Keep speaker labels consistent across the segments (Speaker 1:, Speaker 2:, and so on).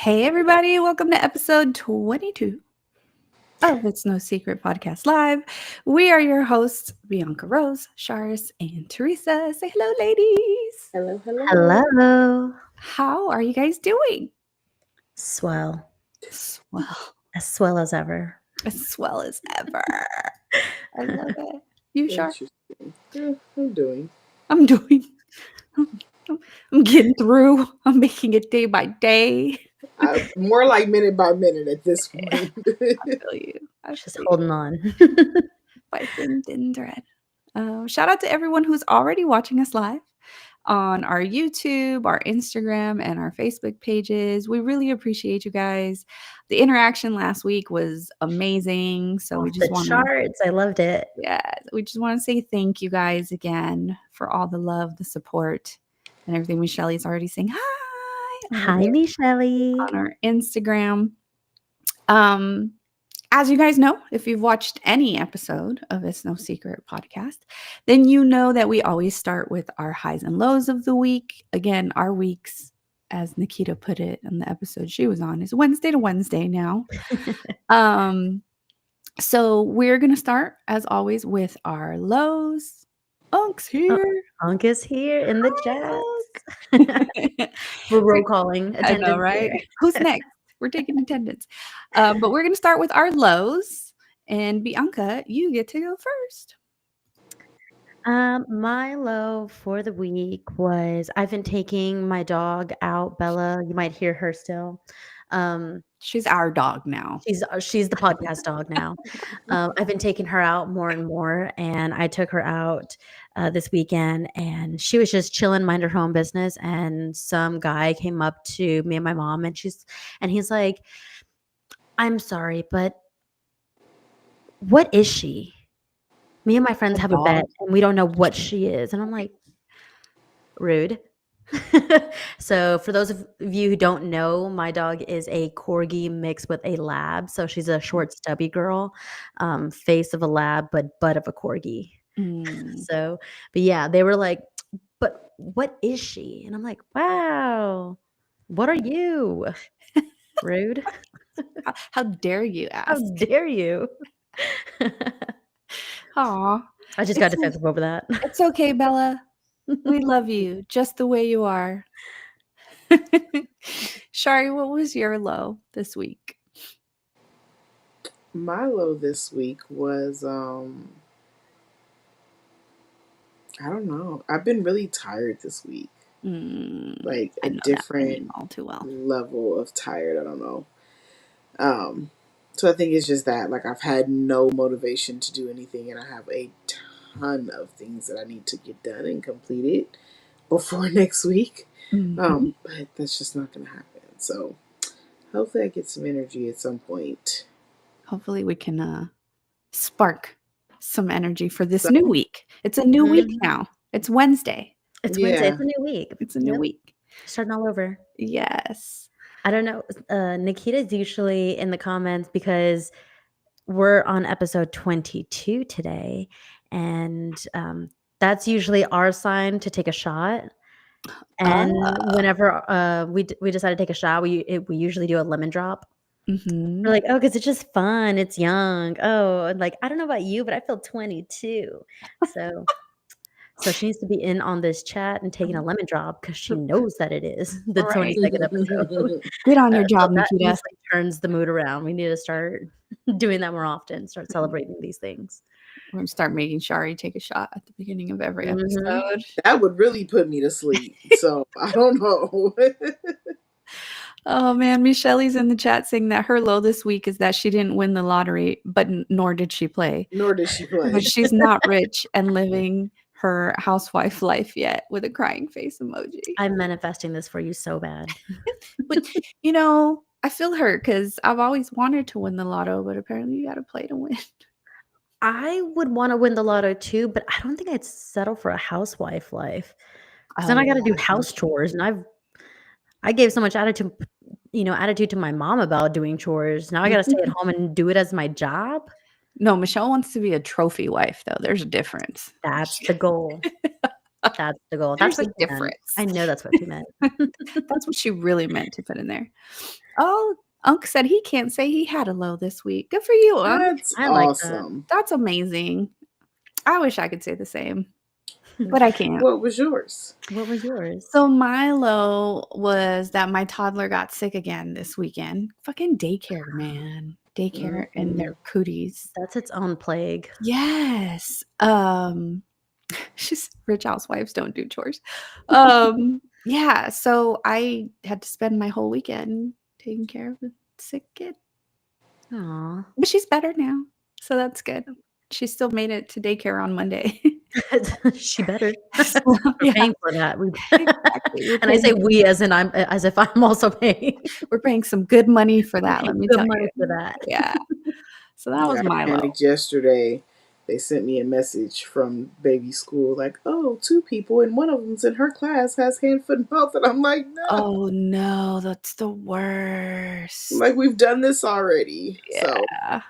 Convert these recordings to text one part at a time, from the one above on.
Speaker 1: Hey, everybody, welcome to episode 22 of It's No Secret Podcast Live. We are your hosts, Bianca Rose, Charis, and Teresa. Say hello, ladies.
Speaker 2: Hello, hello.
Speaker 3: Hello.
Speaker 1: How are you guys doing?
Speaker 3: Swell.
Speaker 1: Swell,
Speaker 3: As swell as ever.
Speaker 1: as swell as ever. I love it. You, Char?
Speaker 2: Interesting. Yeah, I'm doing.
Speaker 1: I'm doing. I'm getting through. I'm making it day by day.
Speaker 2: More like minute by minute at this point.
Speaker 1: I feel you.
Speaker 3: Just holding on.
Speaker 1: By thin thread. Shout out to everyone who's already watching us live on our YouTube, our Instagram, and our Facebook pages. We really appreciate you guys. The interaction last week was amazing. So we just
Speaker 3: the
Speaker 1: want
Speaker 3: charts. I loved it.
Speaker 1: we just want to say thank you guys again for all the love, the support, and everything. Michelle's already saying hi.
Speaker 3: Hi, Michelle.
Speaker 1: On our Instagram. As you guys know, if you've watched any episode of It's No Secret podcast, then you know that we always start with our highs and lows of the week. Again, our weeks, as Nikita put it in the episode she was on, is Wednesday to Wednesday now. So we're going to start, as always, with our lows. Unk's here.
Speaker 3: Unk is here in the chat. We're roll calling attendance.
Speaker 1: I know, right? Who's next? We're taking attendance. But we're going to start with our lows. And Bianca, you get to go first.
Speaker 3: My low for the week was I've been taking my dog out, Bella. You might hear her still.
Speaker 1: She's our dog now.
Speaker 3: She's the podcast dog now. I've been taking her out more and more, and I took her out this weekend, and she was just chilling, mind her own business. And some guy came up to me and my mom, and he's like, "I'm sorry, but what is she?" Me and my friends have a bet, and we don't know what she is. And I'm like, rude. So for those of you who don't know, my dog is a corgi mixed with a lab. So she's a short, stubby girl, face of a lab, but butt of a corgi. So, but yeah, they were like, but what is she? And I'm like, wow, what are you? Rude.
Speaker 1: How dare you ask?
Speaker 3: How dare you?
Speaker 1: Aw.
Speaker 3: I just got defensive over that.
Speaker 1: It's okay, Bella. We love you just the way you are. Shari, what was your low this week?
Speaker 2: My low this week was I don't know. I've been really tired this week. Like a different
Speaker 1: all too well
Speaker 2: level of tired. I don't know. So I think it's just that like I've had no motivation to do anything, and I have a ton of things that I need to get done and completed before next week. But that's just not going to happen. So hopefully I get some energy at some point.
Speaker 1: Hopefully we can spark some energy for this new week. It's a new week now. It's Wednesday.
Speaker 3: It's Wednesday. It's a new week.
Speaker 1: It's a new week.
Speaker 3: Starting all over.
Speaker 1: Yes.
Speaker 3: I don't know. Nikita's usually in the comments because we're on episode 22 today. And that's usually our sign to take a shot. And whenever we decide to take a shot, we usually do a lemon drop. We're like, oh, because it's just fun. It's young. Oh, like, I don't know about you, but I feel 22. So she needs to be in on this chat and taking a lemon drop because she knows that it is the 22nd episode.
Speaker 1: Get on your job, Nikita.
Speaker 3: That usually turns the mood around. We need to start doing that more often, start celebrating these things.
Speaker 1: We're going to start making Shari take a shot at the beginning of every episode.
Speaker 2: That would really put me to sleep. So I don't know.
Speaker 1: Oh man, Michelle's in the chat saying that her low this week is that she didn't win the lottery, but nor did she play. But she's not rich and living her housewife life yet, with a crying face emoji.
Speaker 3: I'm manifesting this for you so bad.
Speaker 1: But I feel her because I've always wanted to win the lotto, but apparently you got to play to win.
Speaker 3: I would want to win the lotto too, but I don't think I'd settle for a housewife life. Because then I got to do house chores, and I gave so much attitude to my mom about doing chores. Now I got to stay at home and do it as my job.
Speaker 1: No, Michelle wants to be a trophy wife, though. There's a difference.
Speaker 3: That's the goal. That's the goal. That's
Speaker 1: There's a
Speaker 3: what she meant.
Speaker 1: difference.
Speaker 3: I know that's what she meant.
Speaker 1: That's what she really meant to put in there. Oh, Unc said he can't say he had a low this week. Good for you, Unc.
Speaker 2: That's
Speaker 3: I like that.
Speaker 2: awesome.
Speaker 1: That's amazing. I wish I could say the same, but I can't.
Speaker 2: What was yours?
Speaker 3: What was yours?
Speaker 1: So my low was that my toddler got sick again this weekend. Fucking daycare, man. Daycare and
Speaker 2: Mm-mm.
Speaker 1: their cooties.
Speaker 3: That's its own plague.
Speaker 1: Yes. She's rich housewives don't do chores. Yeah, so I had to spend my whole weekend taking care of a sick kid.
Speaker 3: Aw.
Speaker 1: But she's better now, so that's good. She still made it to daycare on Monday.
Speaker 3: She better.
Speaker 1: So,
Speaker 3: We're
Speaker 1: yeah,
Speaker 3: paying for that.
Speaker 1: exactly.
Speaker 3: And I say we as in I'm as if I'm also paying.
Speaker 1: We're paying some good money for
Speaker 3: We're
Speaker 1: that, let
Speaker 3: paying
Speaker 1: me
Speaker 3: good
Speaker 1: tell
Speaker 3: money for
Speaker 1: you.
Speaker 3: that.
Speaker 1: Yeah. So that
Speaker 2: Yeah,
Speaker 1: was my
Speaker 2: I
Speaker 1: low.
Speaker 2: panicked yesterday. They sent me a message from baby school like, "Oh, two people, and one of them's in her class has hand, foot, and mouth," and I'm like, "No,
Speaker 1: Oh, no, that's the
Speaker 2: like
Speaker 1: worst.
Speaker 2: we've done this already." So
Speaker 1: Yeah.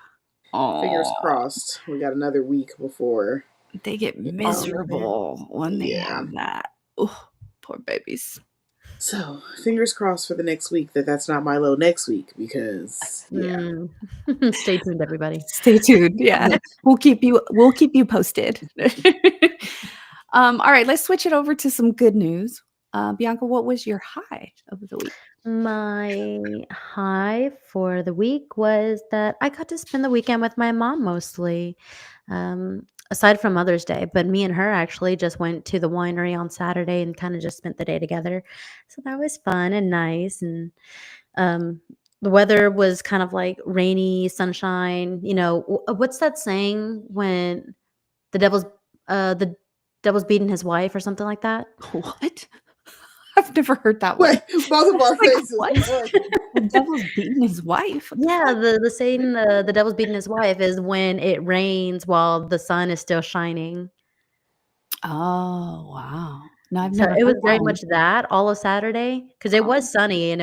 Speaker 2: fingers
Speaker 1: Oh,
Speaker 2: crossed. We got another week before.
Speaker 1: they get
Speaker 3: Almost there.
Speaker 1: miserable when they
Speaker 2: Yeah.
Speaker 1: have that. Oh, poor babies.
Speaker 2: So fingers crossed for the next week that's not my low next week because yeah.
Speaker 3: Mm. Stay tuned, everybody.
Speaker 1: Stay tuned. Yeah. We'll keep you posted. All right, let's switch it over to some good news. Bianca, what was your high of the week?
Speaker 3: My high for the week was that I got to spend the weekend with my mom mostly, aside from Mother's Day. But me and her actually just went to the winery on Saturday and kind of just spent the day together. So that was fun and nice. And um, the weather was kind of like rainy, sunshine. What's that saying when the the devil's beating his wife or something like that?
Speaker 1: What? I've never heard that one.
Speaker 2: Wait, both of our
Speaker 1: Like,
Speaker 2: faces.
Speaker 1: what? The devil's beating his wife? What the
Speaker 3: Yeah,
Speaker 1: fuck?
Speaker 3: the saying, "The devil's beating his wife" is when it rains while the sun is still shining.
Speaker 1: Oh, wow. No, I've
Speaker 3: So
Speaker 1: never
Speaker 3: it was
Speaker 1: heard that
Speaker 3: very
Speaker 1: one.
Speaker 3: much that all of Saturday because it
Speaker 1: Oh.
Speaker 3: was sunny and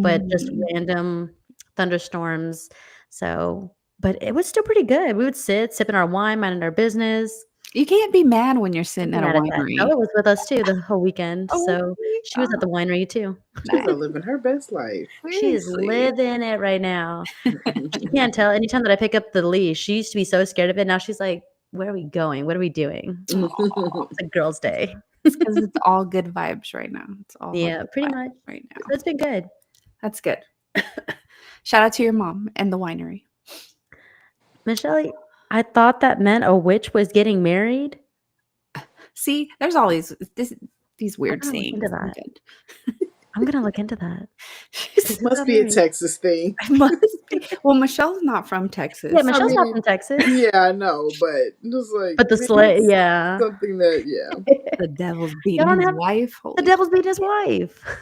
Speaker 3: but just
Speaker 1: Mm.
Speaker 3: random thunderstorms. So, but it was still pretty good. We would sit, sipping our wine, minding our business.
Speaker 1: You can't be mad when you're sitting
Speaker 3: Looking
Speaker 1: at a
Speaker 3: mad at that.
Speaker 1: winery.
Speaker 3: Bella was with us too the whole weekend,
Speaker 1: Oh,
Speaker 3: so
Speaker 1: really?
Speaker 3: she was at
Speaker 1: Oh,
Speaker 3: the winery too.
Speaker 2: She's
Speaker 1: nice.
Speaker 2: living her best life.
Speaker 3: She is
Speaker 1: Seriously.
Speaker 3: living it right now. She can't tell. Anytime that I pick up the leash, she used to be so scared of it. Now she's like, "Where are we going? What are we doing?"
Speaker 1: Aw.
Speaker 3: It's a girls' day.
Speaker 1: It's 'cause it's all good vibes right now. It's all
Speaker 3: Yeah,
Speaker 1: good
Speaker 3: pretty
Speaker 1: vibes
Speaker 3: much.
Speaker 1: right
Speaker 3: So
Speaker 1: now.
Speaker 3: it's been good.
Speaker 1: That's good. Shout out to your mom and the winery.
Speaker 3: Michelle, I thought that meant a witch was getting married.
Speaker 1: See, there's always these
Speaker 3: I'm
Speaker 1: weird
Speaker 3: gonna look into
Speaker 1: sayings. I'm
Speaker 3: that.
Speaker 1: good.
Speaker 3: I'm gonna look into that. 'Cause who
Speaker 2: Must
Speaker 3: got
Speaker 2: be a
Speaker 3: married?
Speaker 2: Texas thing.
Speaker 1: I must be. Well, Michelle's not from
Speaker 3: Yeah,
Speaker 1: Texas,
Speaker 2: I
Speaker 3: Michelle's
Speaker 1: so
Speaker 3: not from
Speaker 2: mean,
Speaker 3: Texas.
Speaker 2: yeah, I know, but just like
Speaker 3: But the
Speaker 2: maybe
Speaker 3: sleigh,
Speaker 2: it's
Speaker 3: yeah.
Speaker 2: something that yeah.
Speaker 1: the devil's
Speaker 3: Y'all
Speaker 1: beating
Speaker 3: don't
Speaker 1: his
Speaker 3: have
Speaker 1: wife.
Speaker 3: the
Speaker 1: Holy
Speaker 3: devil's beating his wife.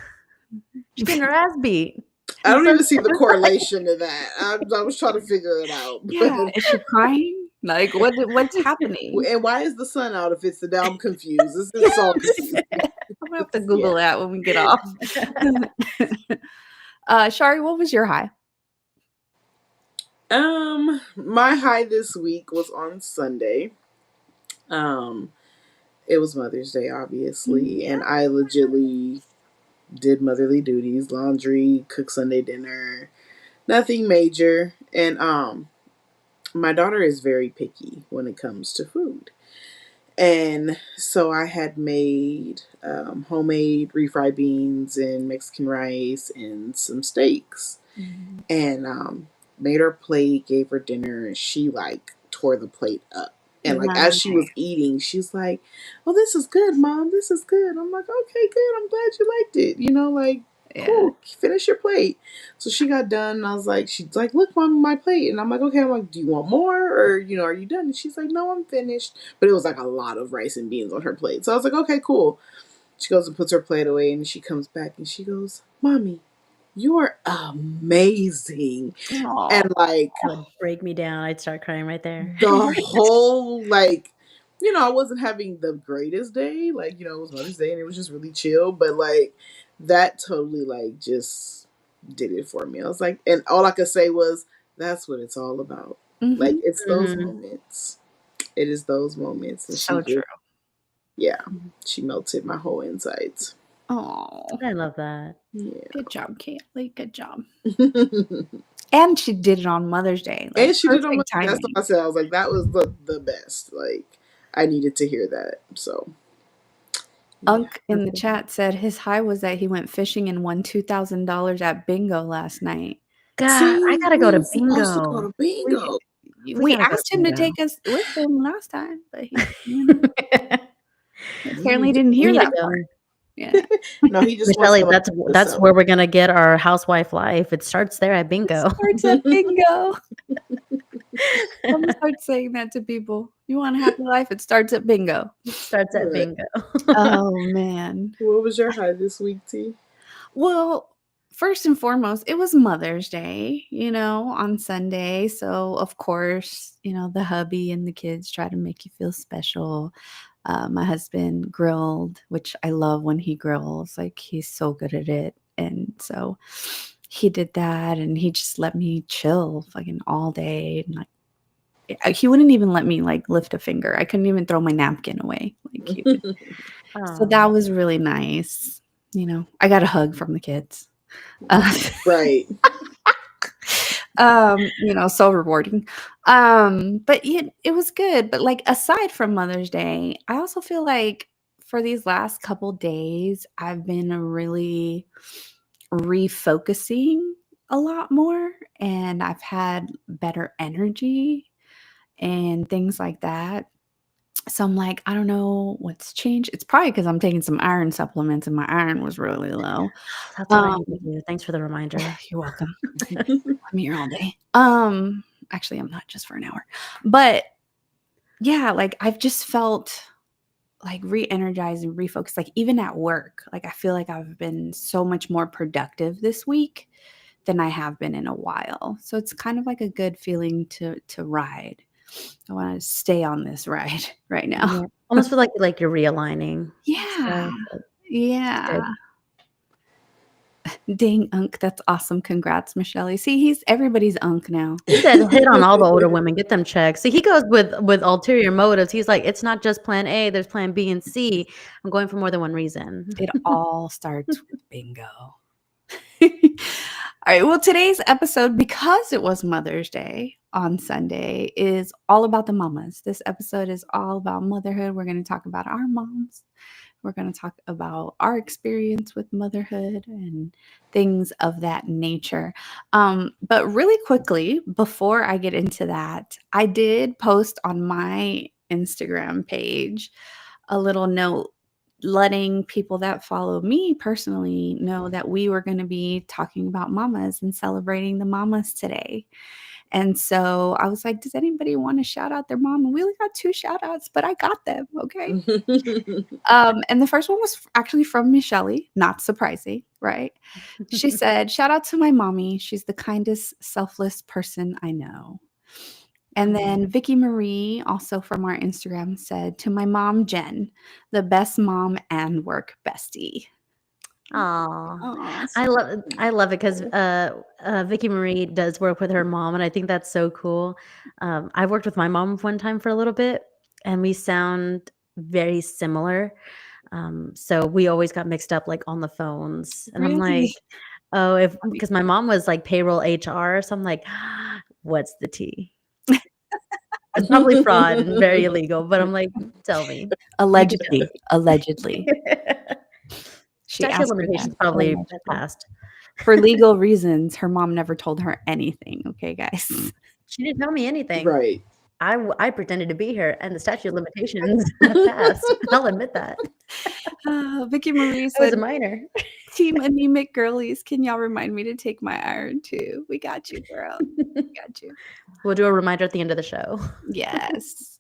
Speaker 3: She's getting her ass beat.
Speaker 2: I
Speaker 3: And
Speaker 2: don't
Speaker 3: son
Speaker 2: even see the correlation to that. I was trying to figure it out, but
Speaker 1: Yeah, is she crying? Like, what's happening?
Speaker 2: and why is the sun out if it's the day? I'm confused. This is all confused.
Speaker 1: I'm gonna have to
Speaker 2: Yeah.
Speaker 1: Google that when we get off. Shari, what was your high?
Speaker 2: My high this week was on Sunday. Um, it was Mother's Day, obviously,
Speaker 1: Yeah.
Speaker 2: and I legitly did motherly duties, laundry, cook Sunday dinner, nothing major. And my daughter is very picky when it comes to food. And so I had made homemade refried beans and Mexican rice and some steaks.
Speaker 1: Mhm.
Speaker 2: And made her plate, gave her dinner, and she like tore the plate up. And like as she was
Speaker 1: Nice.
Speaker 2: eating, she's like, "Oh, this is good, Mom. This is good." I'm like, "Okay, good. I'm glad you liked it. Like
Speaker 1: Yeah.
Speaker 2: cool. Finish your plate." So she got done, and I was like, she's like, "Look, Mom, my plate." And I'm like, "Okay." I'm like, "Do you want more, or are you done?" And she's like, "No, I'm finished." But it was like a lot of rice and beans on her plate. So I was like, "Okay, cool." She goes and puts her plate away, and she comes back and she goes, "Mommy, you're amazing."
Speaker 1: Aw.
Speaker 2: And like
Speaker 3: That would break me down. I'd start crying right there.
Speaker 2: the
Speaker 1: Right?
Speaker 2: whole I wasn't having the greatest day. It was Mother's Day and it was just really chill. But like that totally like just did it for me. I was like, and all I could say was, that's what it's all about. Like
Speaker 1: Mhm.
Speaker 2: it's those
Speaker 3: Mhm.
Speaker 2: moments. It is those moments. And she
Speaker 1: So true.
Speaker 2: just Yeah, she melted my whole insides.
Speaker 1: Oh,
Speaker 3: I love that.
Speaker 1: good job, Kaylee. Good job.
Speaker 2: Yeah.
Speaker 1: And she did it on Mother's Day. Like,
Speaker 2: And she did on my.
Speaker 1: perfect
Speaker 2: That's what
Speaker 1: timing.
Speaker 2: I said. I was like, that was the best. Like, I needed to hear that. So yeah.
Speaker 1: Unk in the chat said his high was that he went fishing and won $2,000 at bingo last night.
Speaker 3: God, I
Speaker 2: See,
Speaker 3: gotta go
Speaker 2: we
Speaker 3: to
Speaker 2: were supposed to go
Speaker 3: bingo.
Speaker 2: to
Speaker 1: We
Speaker 2: bingo.
Speaker 3: We
Speaker 1: we
Speaker 3: gotta go to
Speaker 1: asked him to
Speaker 3: bingo.
Speaker 1: take us with him last time, but
Speaker 2: We
Speaker 1: apparently
Speaker 2: need to.
Speaker 1: didn't
Speaker 3: We
Speaker 1: hear
Speaker 3: need to
Speaker 1: that
Speaker 3: go.
Speaker 1: part. Yeah.
Speaker 2: No, he just wants
Speaker 3: Michelle,
Speaker 2: somebody to
Speaker 3: that's
Speaker 2: sell.
Speaker 3: where we're gonna get our housewife life. It starts there at
Speaker 1: It
Speaker 3: bingo.
Speaker 1: starts at bingo. I'm gonna start saying that to people. You want a happy life? It starts at bingo.
Speaker 3: It starts at
Speaker 2: Right.
Speaker 3: bingo.
Speaker 1: Oh, man.
Speaker 2: What was your high this week, T?
Speaker 1: Well, first and foremost, it was Mother's Day, on Sunday. So, of course, the hubby and the kids try to make you feel special. My husband grilled, which I love when he grills. Like, he's so good at it. And so he did that and he just let me chill fucking all day. And he wouldn't even let me like lift a finger. I couldn't even throw my napkin away. Like he would. So
Speaker 3: Oh,
Speaker 1: that was really nice. I got a hug from the kids. Uh,
Speaker 2: Right.
Speaker 1: so rewarding. But yeah, it was good. But like aside from Mother's Day, I also feel like for these last couple days, I've been really refocusing a lot more and I've had better energy and things like that. So I'm like, I don't know what's changed. It's probably because I'm taking some iron supplements and my iron was really low.
Speaker 3: that's what I
Speaker 1: Um,
Speaker 3: need to do. Thanks for the reminder.
Speaker 1: you're welcome. I'm here all day. Actually, I'm not, just for an hour. But yeah, like I've just felt like re-energized and refocused. Like even at work, like I feel like I've been so much more productive this week than I have been in a while. So it's kind of like a good feeling to ride. I want to stay on this ride right now.
Speaker 3: Yeah, almost feel like you're realigning
Speaker 1: Yeah.
Speaker 3: stuff. It's
Speaker 1: Yeah.
Speaker 3: good.
Speaker 1: Dang, Unc. That's awesome. Congrats, Michelle. See, he's everybody's Unc now.
Speaker 3: He said hit on all the older women, get them checked. See, he goes with ulterior motives. He's like, it's not just plan A, there's plan B and C. I'm going for more than one reason.
Speaker 1: It all starts with bingo. All right. Well, today's episode, because it was Mother's Day on Sunday, is all about the mamas. This episode is all about motherhood. We're going to talk about our moms. We're going to talk about our experience with motherhood and things of that nature. But really quickly, before I get into that, I did post on my Instagram page a little note letting people that follow me personally know that we were going to be talking about mamas and celebrating the mamas today. And so I was like, does anybody want to shout out their mom? And we only got 2 shout outs, but I got them. Okay. And the first one was actually from Michelle, not surprising, right? She said, shout out to my mommy. She's the kindest, selfless person I know. And then Vicky Marie, also from our Instagram, said, to my mom, Jen, the best mom and work bestie.
Speaker 3: Aw.
Speaker 1: Oh,
Speaker 3: I love it because Vicky Marie does work with her mom, and I think that's so cool. I worked with my mom one time for a little bit, and we sound very similar. So we always got mixed up like on the phones, and I'm
Speaker 1: really?
Speaker 3: like, oh, if because my mom was like payroll HR, so I'm like, what's the T? It's probably fraud and very illegal, but I'm like, tell me, you can
Speaker 1: Allegedly. Allegedly.
Speaker 3: tell.
Speaker 1: She
Speaker 3: Statute of
Speaker 1: asked her that.
Speaker 3: limitations probably
Speaker 1: Illegible.
Speaker 3: passed.
Speaker 1: For legal reasons, her mom never told her anything. Okay, guys.
Speaker 3: She didn't tell me anything.
Speaker 2: Right.
Speaker 3: I pretended to be here, and the statute of limitations passed. I'll admit that.
Speaker 1: Vicky Marie
Speaker 3: I was
Speaker 1: said,
Speaker 3: a minor.
Speaker 1: Team anemic girlies, can y'all remind me to take my iron too? We got you, girl. We got you.
Speaker 3: We'll do a reminder at the end of the show.
Speaker 1: Yes.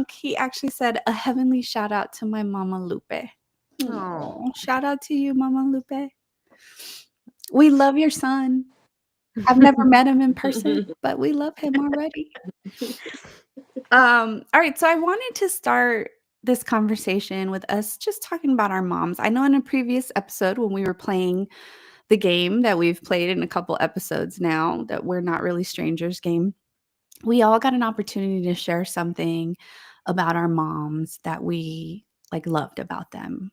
Speaker 1: He actually said a heavenly shout out to my mama Lupe.
Speaker 3: Oh.
Speaker 1: Shout out to you, Mama Lupe. We love your son. I've never met him in person, but we love him already. All right, so I wanted to start this conversation with us just talking about our moms. I know in a previous episode when we were playing the game that we've played in a couple episodes now, that We're Not Really Strangers game, we all got an opportunity to share something about our moms that we like loved about them.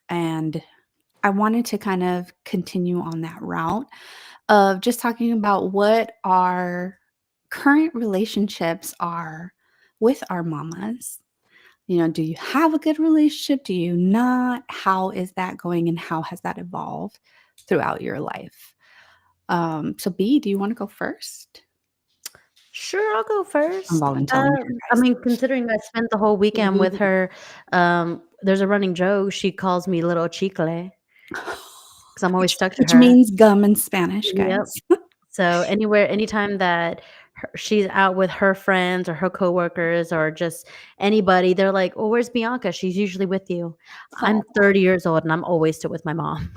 Speaker 1: And I wanted to kind of continue on that route of just talking about what our current relationships are with our mamas. Do you have a good relationship? Do you not? How is that going and how has that evolved throughout your life? So B, do you want to go first?
Speaker 3: Sure, I'll go
Speaker 1: I'm
Speaker 3: first.
Speaker 1: volunteering here,
Speaker 3: I
Speaker 1: guys.
Speaker 3: mean, considering I spent the whole weekend with her, there's a running joke. She calls me Little Chicle because I'm always stuck to
Speaker 1: Which
Speaker 3: her.
Speaker 1: means gum in Spanish,
Speaker 3: Yep.
Speaker 1: guys.
Speaker 3: So anytime that she's out with her friends or her coworkers or just anybody, they're like, "Oh, where's Bianca? She's usually with you." I'm
Speaker 1: Oh,
Speaker 3: 30 years old and I'm always still with my mom.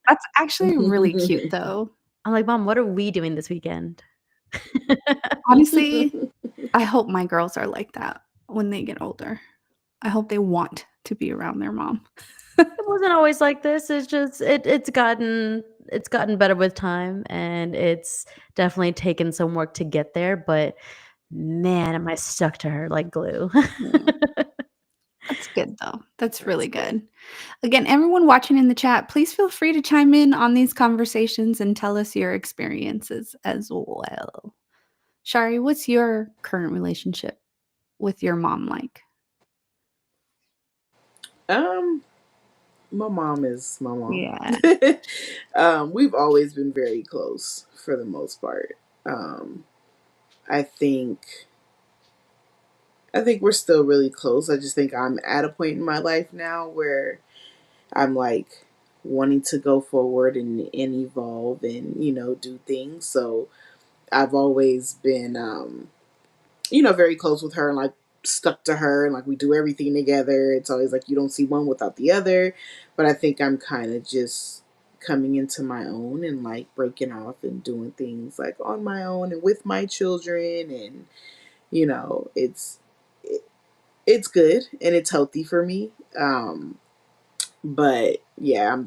Speaker 1: that's actually really cute, though.
Speaker 3: I'm like, "Mom, what are we doing this weekend?"
Speaker 1: Honestly, I hope my girls are like that when they get older. I hope they want to be around their mom.
Speaker 3: It wasn't always like this. It's just it's gotten better with time, and it's definitely taken some work to get there, but man, am I stuck to her like glue.
Speaker 1: Yeah, that's good, though. That's
Speaker 2: That's
Speaker 1: really
Speaker 2: good.
Speaker 1: good. Again, everyone watching in the chat, please feel free to chime in on these conversations and tell us your experiences as well. Shari, what's your current relationship with your mom like?
Speaker 2: Um, my mom is my mom.
Speaker 1: Yeah.
Speaker 2: We've always been very close for the most part. Um, I think I think we're still really close. I just think I'm at a point in my life now where I'm like wanting to go forward and evolve and do things. So I've always been very close with her and like stuck to her and like we do everything together. It's always like you don't see one without the other. But I think I'm kind of just coming into my own and like breaking off and doing things like on my own and with my children and it, it's good and it's healthy for me. But yeah,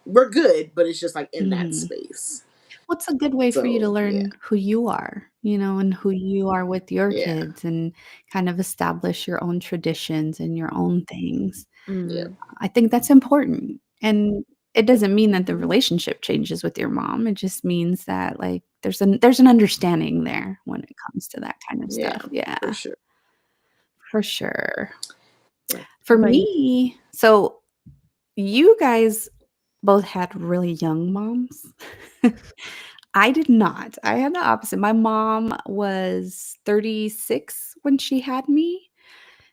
Speaker 2: we're good, but it's just like in that
Speaker 1: Mhm.
Speaker 2: space.
Speaker 1: What's a good way for you to
Speaker 2: So yeah,
Speaker 1: learn who you are, and who you are with your
Speaker 2: yeah,
Speaker 1: kids and kind of establish your own traditions and your own things?
Speaker 2: yeah.
Speaker 3: Mm.
Speaker 1: I think that's important, and it doesn't mean that the
Speaker 2: Hmm.
Speaker 1: relationship changes with your mom, it just means that, like, there's an understanding there when it comes to that kind of
Speaker 2: Yeah,
Speaker 1: stuff. Yeah,
Speaker 2: for sure.
Speaker 1: for sure.
Speaker 2: Yeah.
Speaker 1: For
Speaker 3: What about you?
Speaker 1: me, so you guys both had really young moms. I did not. I had the opposite. My mom was 36 when she had me.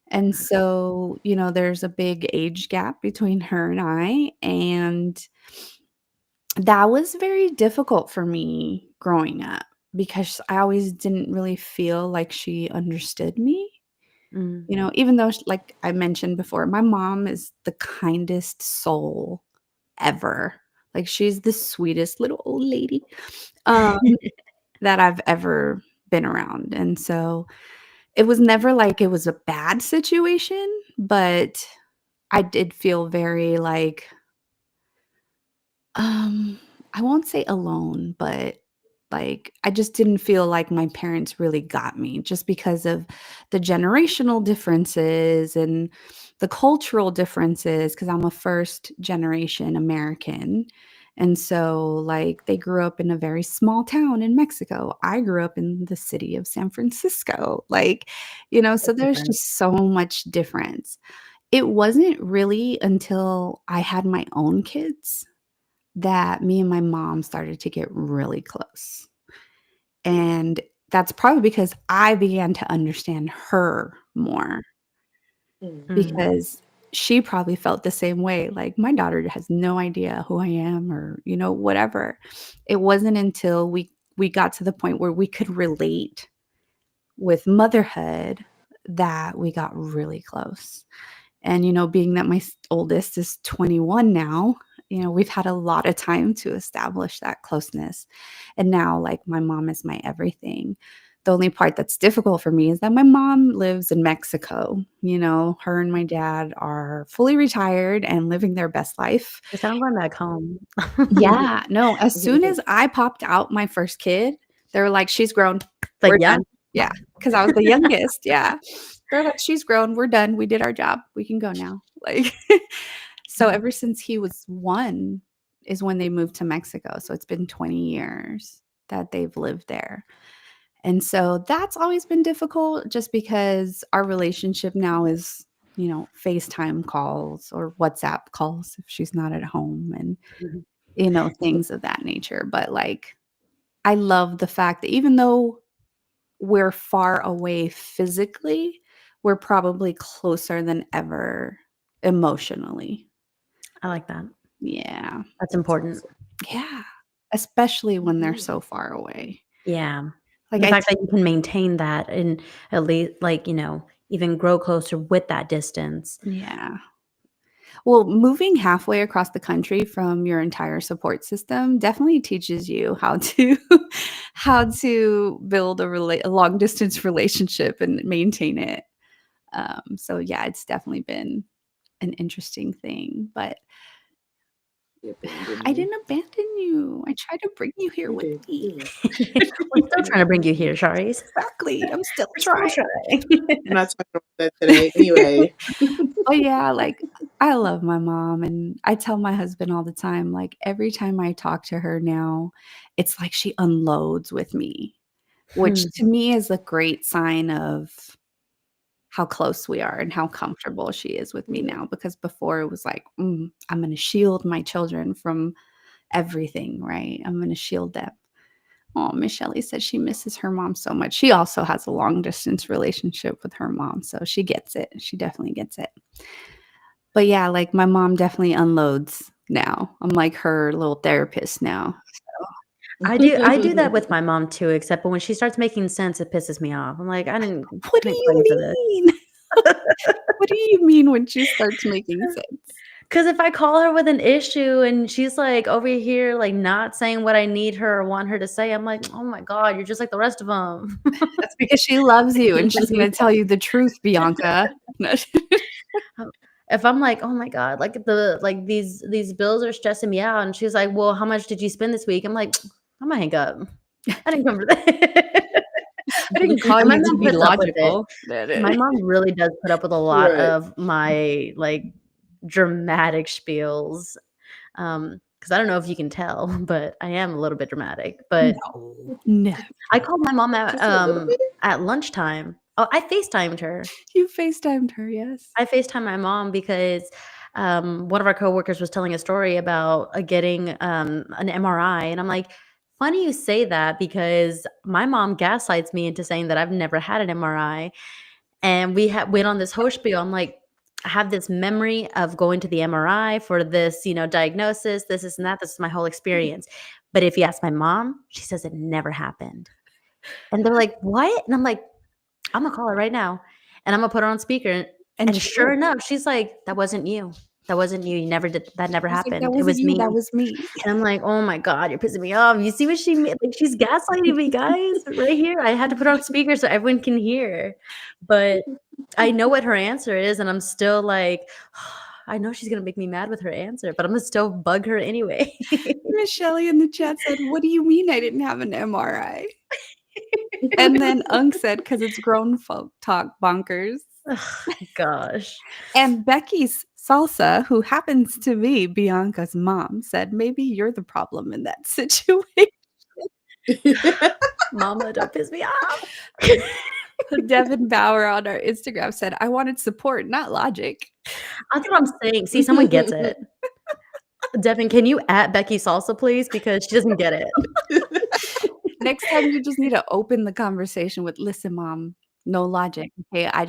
Speaker 1: And so, there's a big age gap between her and I. And that was very difficult for me growing up because I always didn't really feel like she understood me.
Speaker 3: Mm.
Speaker 1: Even though, like I mentioned before, my mom is the kindest soul ever. Like, she's the sweetest little old lady. Um, that I've ever been around, and so it was never like it was a bad situation, but I did feel very, like, um, I won't say alone, but, like, I just didn't feel like my parents really got me just because of the generational differences and the cultural differences. Because 'cause I'm a first generation American, and so, like, they grew up in a very small town in Mexico. I grew up in the city of San Francisco, like, so
Speaker 3: That's
Speaker 1: there's
Speaker 3: different.
Speaker 1: just so much difference. It wasn't really until I had my own kids that me and my mom started to get really close. And that's probably because I began to understand her more
Speaker 2: Hmm.
Speaker 3: Mm.
Speaker 1: because she probably felt the same way. Like, my daughter has no idea who I am or, whatever. It wasn't until we got to the point where we could relate with motherhood that we got really close. And, being that my oldest is 21 now, we've had a lot of time to establish that closeness. And now, like, my mom is my everything. The only part that's difficult for me is that my mom lives in Mexico. Her and my dad are fully retired and living their best life.
Speaker 3: They said, "I'm going back home."
Speaker 1: Yeah, no, as soon as I popped out my first kid, they were like, "She's grown.
Speaker 3: Like,
Speaker 1: We're
Speaker 3: yeah.
Speaker 1: done." Yeah, because I was the youngest. Yeah. They're like, "She's grown. We're done. We did our job. We can go now." Like, so ever since he was 1 is when they moved to Mexico. So it's been 20 years that they've lived there. And so that's always been difficult just because our relationship now is, FaceTime calls or WhatsApp calls if she's not at home and,
Speaker 3: Mhm.
Speaker 1: things of that nature. But like, I love the fact that even though we're far away physically, we're probably closer than ever emotionally.
Speaker 3: I like that.
Speaker 1: Yeah.
Speaker 3: That's
Speaker 2: That's
Speaker 3: important.
Speaker 2: awesome.
Speaker 1: Yeah. Especially when they're
Speaker 2: Mhm.
Speaker 1: so far away.
Speaker 3: Yeah.
Speaker 1: Like
Speaker 3: The fact that you can maintain that and at least, like, even grow closer with that distance.
Speaker 1: yeah. Well, moving halfway across the country from your entire support system definitely teaches you how to how to build a long distance relationship and maintain it. So yeah, it's definitely been an interesting thing, but
Speaker 2: You abandoned
Speaker 1: I
Speaker 2: me.
Speaker 1: didn't abandon you. I tried to bring you here
Speaker 2: You
Speaker 1: with
Speaker 2: did.
Speaker 1: me.
Speaker 2: You're right.
Speaker 3: We're still trying to bring you here, Sharice.
Speaker 1: Exactly. I'm still
Speaker 3: We're still
Speaker 1: trying.
Speaker 3: trying.
Speaker 2: I'm not talking about that today. Anyway.
Speaker 1: Oh yeah, like I love my mom and I tell my husband all the time, like every time I talk to her now, it's like she unloads with me, which
Speaker 3: Hmm.
Speaker 1: to me is a great sign of how close we are and how comfortable she is with me
Speaker 2: Yeah.
Speaker 1: now because before it was like, I'm going to shield my children from everything, right? I'm going to shield them. Oh, Miss Shelley said she misses her mom so much. She also has a long distance relationship with her mom, so she gets it. She definitely gets it. But yeah, like my mom definitely unloads now. I'm like her little therapist now.
Speaker 3: I do that with my mom too, except when she starts making sense, it pisses me off. I'm like,
Speaker 1: What
Speaker 3: I
Speaker 1: do
Speaker 3: didn't call
Speaker 1: you
Speaker 3: you for this.
Speaker 1: mean? What do you mean when she starts making sense?
Speaker 3: Because if I call her with an issue and she's like over here, like not saying what I need her or want her to say, I'm like, oh my God, you're just like the rest of them.
Speaker 1: That's because she loves you and she's gonna tell you the truth, Bianca. No.
Speaker 3: If I'm like, oh my God, these bills are stressing me out, and she's like, well, how much did you spend this week? I'm like, I'm gonna hang up. I didn't come for that.
Speaker 1: I'm
Speaker 3: And
Speaker 1: calling
Speaker 3: my
Speaker 1: you to
Speaker 3: mom
Speaker 1: be
Speaker 3: puts up with it.
Speaker 1: logical.
Speaker 3: My mom really does put up with a lot
Speaker 2: Right.
Speaker 3: of my like dramatic spiels. Because I don't know if you can tell, but I am a little bit dramatic. But
Speaker 1: No, never.
Speaker 3: I called my mom
Speaker 2: Just a little bit.
Speaker 3: at lunchtime. Oh, I FaceTimed her.
Speaker 1: You FaceTimed her, yes.
Speaker 3: I FaceTimed my mom because one of our coworkers was telling a story about getting an MRI, and I'm like, funny you say that because my mom gaslights me into saying that I've never had an MRI, and we went on this whole spiel. I'm like, I have this memory of going to the MRI for this, diagnosis, this and that. This is my whole experience. But if you ask my mom, she says it never happened. And they're like, what? And I'm like, I'm gonna call her right now, and I'm gonna put her on speaker.
Speaker 1: And
Speaker 3: And
Speaker 1: she
Speaker 3: sure
Speaker 1: did.
Speaker 3: enough, she's like, "That wasn't you. That wasn't you. You never did. That never
Speaker 1: I was like, "That
Speaker 3: happened. It
Speaker 1: wasn't
Speaker 3: was
Speaker 1: you, that
Speaker 3: me."
Speaker 1: was me."
Speaker 3: And I'm like, "Oh my God, you're pissing me off. You see what she made? Like, she's gaslighting me, guys, right here. I had to put her on speaker so everyone can hear. But I know what her answer is, and I'm still like, I know she's gonna make me mad with her answer, but I'm gonna still bug her anyway.
Speaker 1: Miss Shelley in the chat said, "What do you mean I didn't have an MRI?" And then Unk said, "'Cause it's grown folk talk, bonkers."
Speaker 3: Ugh, gosh.
Speaker 1: And Becky's Salsa, who happens to be Bianca's mom, said, "Maybe you're the problem in that situation."
Speaker 3: Mama, don't piss me off.
Speaker 1: Devin Bauer on our Instagram said, "I wanted support, not logic."
Speaker 3: That's what I'm saying. See, someone gets it. Devin, can you at Becky Salsa, please? Because she doesn't get it.
Speaker 1: Next time you just need to open the conversation with, "Listen, mom, no logic, okay? I
Speaker 2: Right.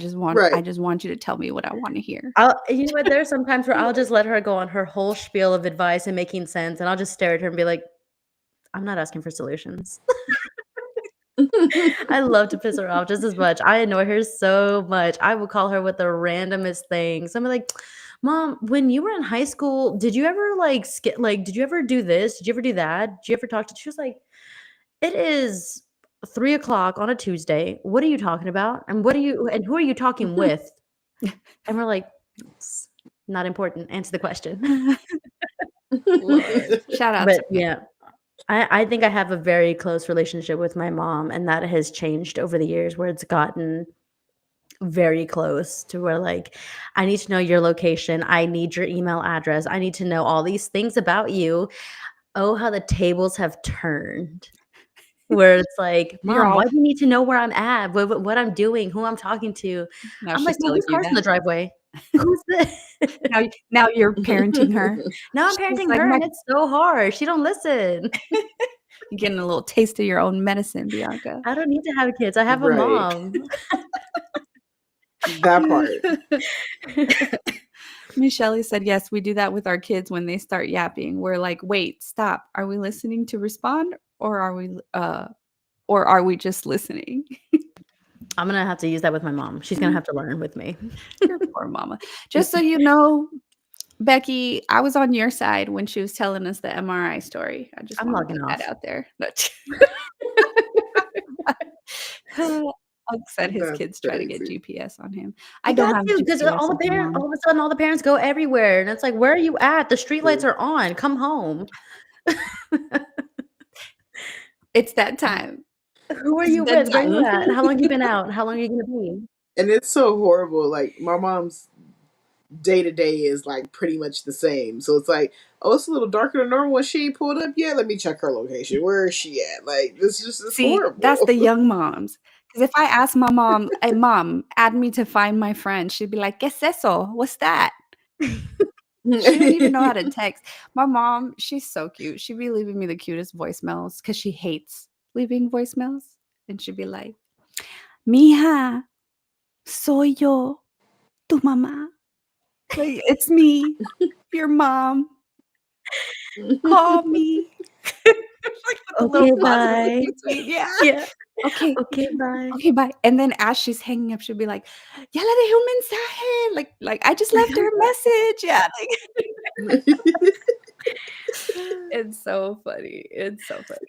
Speaker 1: just want you to tell me what I wanna hear."
Speaker 3: You know what? There are some times where I'll just let her go on her whole spiel of advice and making sense, and I'll just stare at her and be like, I'm not asking for solutions. I love to piss her off just as much. I annoy her so much. I will call her with the randomest things. I'm like, Mom, when you were in high school, did you ever did you ever do this? Did you ever do that? Did you ever talk to? She was like, it is 3 o'clock on a Tuesday. What are you talking about? And who are you talking with? And we're like, it's not important. Answer the question.
Speaker 1: Lord. Shout out
Speaker 3: But
Speaker 1: to Becky.
Speaker 3: yeah, I think I have a very close relationship with my mom, and that has changed over the years where it's gotten very close to where, like, I need to know your location. I need your email address. I need to know all these things about you. Oh, how the tables have turned. Where it's like,
Speaker 1: You're
Speaker 3: "Mom, why
Speaker 1: all
Speaker 3: do you need to know where I'm at, what I'm doing, who I'm talking to?"
Speaker 1: now
Speaker 3: I'm
Speaker 1: she's
Speaker 3: like, "Mom,
Speaker 1: telling
Speaker 3: whose
Speaker 1: you
Speaker 3: car's in the
Speaker 1: that.
Speaker 3: driveway? Who's this?"
Speaker 1: Now you're parenting her.
Speaker 3: Now I'm
Speaker 1: She's
Speaker 3: parenting
Speaker 1: like,
Speaker 3: her,
Speaker 1: "My"
Speaker 3: and it's so hard. She don't listen.
Speaker 1: you're getting a little taste of your own medicine, Bianca.
Speaker 3: I don't need to have kids. I have a
Speaker 2: Right.
Speaker 3: mom.
Speaker 2: That part.
Speaker 1: Miss Shelley said, "Yes, we do that with our kids when they start yapping. We're like, wait, stop. Are we listening to respond or are we just listening?"
Speaker 3: I'm gonna have to use that with my mom. She's gonna have to learn with me.
Speaker 1: Your poor mama. Just so you know, Becky, I was on your side when she was telling us the MRI story. I just
Speaker 3: I'm
Speaker 1: want to
Speaker 3: logging
Speaker 1: put that
Speaker 3: off.
Speaker 1: out there. Ugg said his
Speaker 2: That's
Speaker 1: kids try to get
Speaker 2: crazy.
Speaker 1: GPS on him. I
Speaker 3: They
Speaker 1: don't
Speaker 3: got
Speaker 1: have
Speaker 3: to, 'cause
Speaker 1: GPS on my mom.
Speaker 3: all of a sudden, all the parents go everywhere, and it's like, "Where are you at? The streetlights are on. Come home."
Speaker 1: It's that time.
Speaker 3: "Who are
Speaker 1: It's
Speaker 3: you with? Where you
Speaker 1: bedtime.
Speaker 3: at? How long you been out? How long are you gonna be?"
Speaker 2: And it's so horrible. Like my mom's day to day is like pretty much the same. So it's like, oh, it's a little darker than normal. She ain't pulled up yet. Let me check her location. Where is she at? Like this just is
Speaker 1: See, that's
Speaker 2: horrible.
Speaker 1: the young moms. Because if I ask my mom, "Hey, mom, add me to find my friend," she'd be like, "¿Qué es eso? What's that?" She don't even know how to text. My mom, she's so cute. She'd be leaving me the cutest voicemails because she hates leaving voicemails. And she'd be like, "Mija, soy yo, tu mamá." Like, it's me, your mom. Call me. Like, with the little
Speaker 3: "Okay,
Speaker 1: pauses in
Speaker 3: bye."
Speaker 1: between. Yeah.
Speaker 3: Yeah.
Speaker 1: Okay.
Speaker 3: "Okay, bye."
Speaker 1: Okay, bye. And then as she's hanging up, she'll be like, "Ya le dejé un mensaje." Like, "I just left her a message." Yeah, like it's so funny. It's so funny.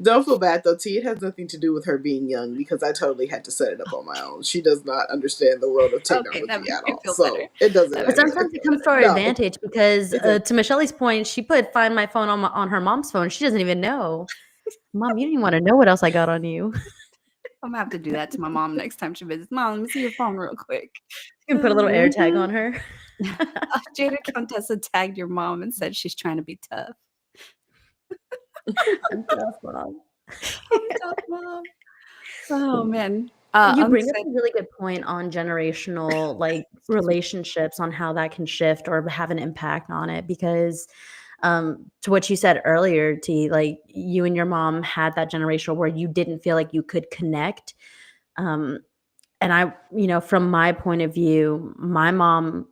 Speaker 2: Don't feel bad though, T. It has nothing to do with her being young because I totally had to set it up on my own. She does not understand the world of
Speaker 1: Okay, that
Speaker 2: technology
Speaker 1: makes
Speaker 2: at
Speaker 1: me
Speaker 2: all.
Speaker 1: feel better.
Speaker 2: So it doesn't
Speaker 1: That
Speaker 3: But
Speaker 1: makes
Speaker 2: matter.
Speaker 1: me
Speaker 3: sometimes it
Speaker 1: feel
Speaker 3: comes to
Speaker 1: better.
Speaker 3: our
Speaker 2: No,
Speaker 3: advantage because,
Speaker 2: it doesn't.
Speaker 3: to Michelle's point, she put Find My Phone on her mom's phone. She doesn't even know. "Mom, you didn't wanna know what else I got on you."
Speaker 1: I'm gonna have to do that to my mom next time she visits. "Mom, let me see your phone real quick."
Speaker 3: You can put a little air tag
Speaker 2: Mhm.
Speaker 3: on her.
Speaker 1: Jada Contessa tagged your mom and said she's trying to be tough.
Speaker 3: I'm tough, Mom.
Speaker 1: I'm tough, mom. Oh, man.
Speaker 3: You
Speaker 1: Unc
Speaker 3: bring up
Speaker 1: said
Speaker 3: a really good point on generational, like, relationships, on how that can shift or have an impact on it because, to what you said earlier, T, like, you and your mom had that generational where you didn't feel like you could connect, um, and from my point of view, my mom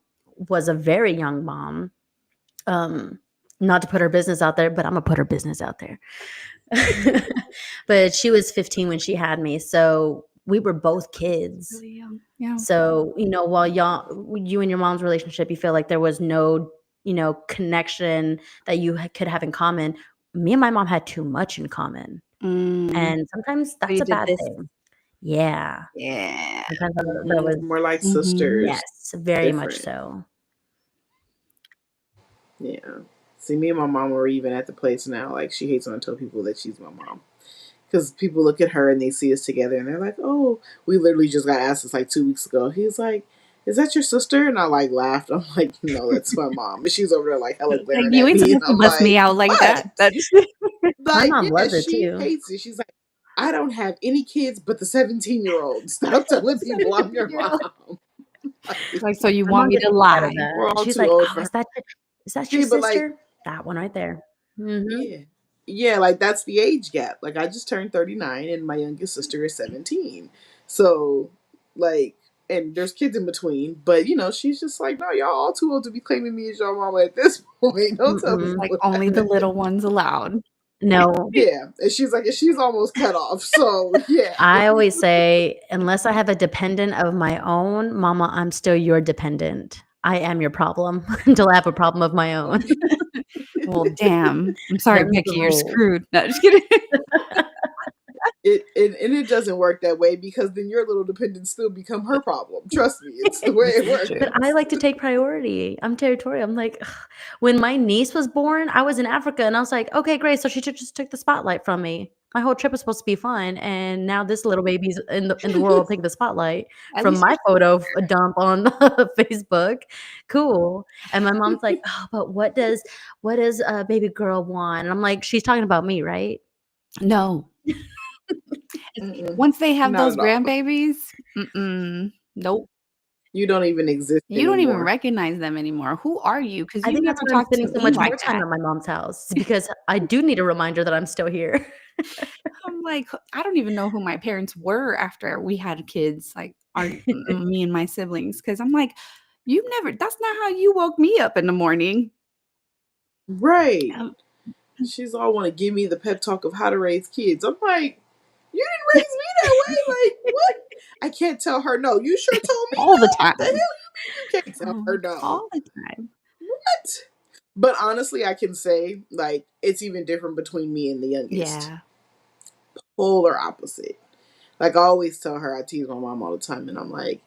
Speaker 3: was a very young mom, um, not to put her business out there, but Imma put her business out there. But she was 15 when she had me, so we were both kids.
Speaker 1: really young. Yeah.
Speaker 3: So, while you and your mom's relationship, you feel like there was no, connection that you could have in common. Me and my mom had too much in common,
Speaker 1: Mm.
Speaker 3: and sometimes
Speaker 1: So
Speaker 3: that's
Speaker 1: you
Speaker 3: a
Speaker 1: did
Speaker 3: bad
Speaker 1: this.
Speaker 3: thing. Yeah.
Speaker 1: Yeah.
Speaker 3: Sometimes that
Speaker 2: Mhm.
Speaker 3: was
Speaker 2: More like
Speaker 1: Mhm.
Speaker 2: sisters.
Speaker 3: yes, very much
Speaker 2: Different.
Speaker 3: so.
Speaker 2: Yeah. See, me and my mom are even at the place now. Like, she hates when I tell people that she's my mom. Because people look at her and they see us together and they're like, oh, we literally just got asked this like 2 weeks ago. He's like, is that your sister? And I like laughed. I'm like, no, that's my mom. And she's over there like hella
Speaker 1: Like,
Speaker 2: glaring
Speaker 1: you
Speaker 2: at
Speaker 1: ain't
Speaker 2: me. And
Speaker 1: supposed to
Speaker 2: I'm
Speaker 1: bust me
Speaker 2: like,
Speaker 1: out like
Speaker 2: what?
Speaker 1: that. That's
Speaker 3: My
Speaker 2: Like,
Speaker 3: mom
Speaker 2: yeah,
Speaker 3: loves it
Speaker 2: she
Speaker 3: too.
Speaker 2: hates it. She's like, I don't have any kids but the 17-year-old. Stop telling people I'm your
Speaker 1: 17-year-old.
Speaker 2: mom. Like,
Speaker 1: Like, so you
Speaker 3: My
Speaker 1: want
Speaker 3: mom
Speaker 1: me
Speaker 3: gets
Speaker 1: to
Speaker 3: a kick out of
Speaker 1: lie.
Speaker 2: we're
Speaker 3: that.
Speaker 2: all
Speaker 3: She's
Speaker 2: too
Speaker 3: like,
Speaker 2: old
Speaker 3: "Oh,
Speaker 2: for her.
Speaker 3: is that your
Speaker 2: See, but like,
Speaker 3: sister?" That one right there. Mhm.
Speaker 2: yeah. Yeah, like that's the age gap. Like I just turned 39 and my youngest sister is 17. So, like, and there's kids in between, but she's just like, no, y'all all too old to be claiming me as your mama at this point. Don't tell
Speaker 1: It's
Speaker 3: Mm-mm.
Speaker 1: like
Speaker 2: people
Speaker 1: only the
Speaker 2: that.
Speaker 1: little ones allowed.
Speaker 3: No.
Speaker 2: Yeah. And she's like, and she's almost cut off. So, yeah.
Speaker 3: I always say, unless I have a dependent of my own, mama, I'm still your dependent. I am your problem until I have a problem of my own.
Speaker 1: Well, damn. I'm sorry,
Speaker 3: Them's the
Speaker 1: Becky, you're
Speaker 3: rules.
Speaker 1: screwed. No, just kidding.
Speaker 2: And it doesn't work that way because then your little dependents still become her problem. Trust me, it's the way
Speaker 1: This
Speaker 2: it
Speaker 1: is
Speaker 2: works.
Speaker 3: But
Speaker 1: true.
Speaker 3: I like to take priority. I'm territorial. I'm like, ugh. When my niece was born, I was in Africa and I was like, "Okay, great. So she just took the spotlight from me." My whole trip was supposed to be fun, and now this little baby's in the world taking the spotlight
Speaker 1: At
Speaker 3: from
Speaker 1: least
Speaker 3: my
Speaker 1: you're
Speaker 3: photo dump on Facebook. Cool. And my mom's like, "Oh, but what does baby girl want?" And I'm like, "She's talking about me, right?"
Speaker 1: no.
Speaker 2: Mm-mm.
Speaker 1: Once they have
Speaker 2: Not
Speaker 1: those
Speaker 2: at all.
Speaker 1: grandbabies, mm-mm, nope.
Speaker 2: You don't even exist
Speaker 1: You don't even
Speaker 2: anymore.
Speaker 1: recognize them anymore. Who are you? Because
Speaker 3: I
Speaker 1: you
Speaker 3: think that's
Speaker 1: never
Speaker 3: why I'm
Speaker 1: talked to
Speaker 3: spending so
Speaker 1: me
Speaker 3: much
Speaker 1: like
Speaker 3: more time
Speaker 1: that.
Speaker 3: at my mom's house because I do need a reminder that I'm still here.
Speaker 1: I'm like, I don't even know who my parents were after we had kids, like, me and my siblings. Because 'cause I'm like, "You never that's not how you woke me up in the morning."
Speaker 2: Right.
Speaker 1: Um,
Speaker 2: She's all want to give me the pep talk of how to raise kids. I'm like, you didn't raise me that way. Like, what? I can't tell her no. You sure told me
Speaker 1: all the
Speaker 2: no? The hell
Speaker 1: time.
Speaker 2: you can't tell her no.
Speaker 1: All the time.
Speaker 2: What? But honestly, I can say, like, it's even different between me and the youngest.
Speaker 1: Yeah.
Speaker 2: Polar opposite. Like, I always tell her, I tease my mom all the time, and I'm like,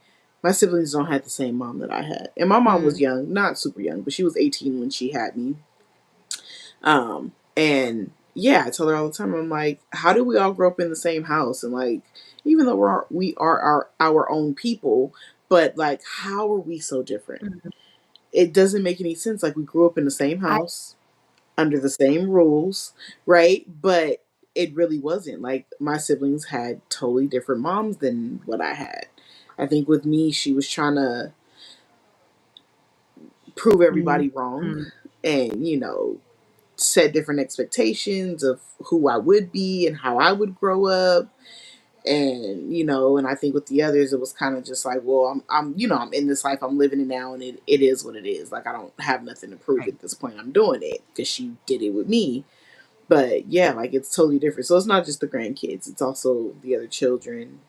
Speaker 2: my siblings don't have the same mom that I had. And my mom was
Speaker 1: Mm.
Speaker 2: young, not super young, but she was 18 when she had me. And yeah, I tell her all the time, I'm like, how do we all grow up in the same house? And like, even though we are our own people, but like, how are we so different?
Speaker 3: Mhm.
Speaker 2: It doesn't make any sense. Like, we grew up in the same
Speaker 1: I
Speaker 2: house under the same rules, right? But it really wasn't. Like, my siblings had totally different moms than what I had. I think with me, she was trying to prove
Speaker 1: mm,
Speaker 2: everybody wrong
Speaker 3: Mm.
Speaker 2: and, set different expectations of who I would be and how I would grow up. And, and I think with the others, it was kind of just like, well, I'm in this life, I'm living it now, and it is what it is. Like, I don't have nothing to prove
Speaker 1: right.
Speaker 2: at this point. I'm doing it because she did it with me. But yeah, like, it's totally different. So it's not just the grandkids, it's also the other children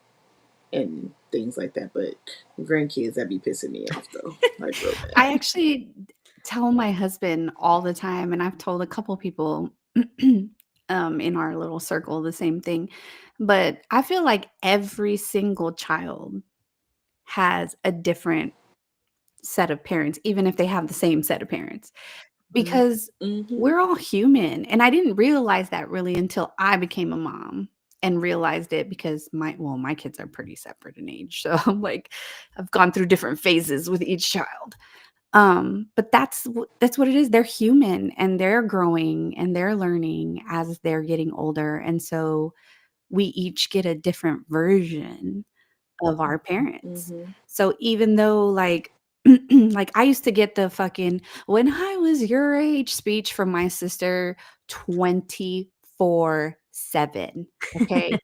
Speaker 2: and things like that. But grandkids, that be pissing me off though, like real
Speaker 1: I
Speaker 2: bad.
Speaker 1: actually tell my husband all the time, and I've told a couple people, in our little circle the same thing, but I feel like every single child has a different set of parents, even if they have the same set of parents. Because
Speaker 2: Mm-hmm.
Speaker 1: we're all human, and I didn't realize that really until I became a mom and realized it because my kids are pretty separate in age, so I'm like, I've gone through different phases with each child. But that's what it is. They're human, and they're growing, and they're learning as they're getting older, and so we each get a different version of our parents.
Speaker 2: Mm-hmm.
Speaker 1: So even though, like like, I used to get the fucking "When I was your age" speech from my sister 24/7, okay?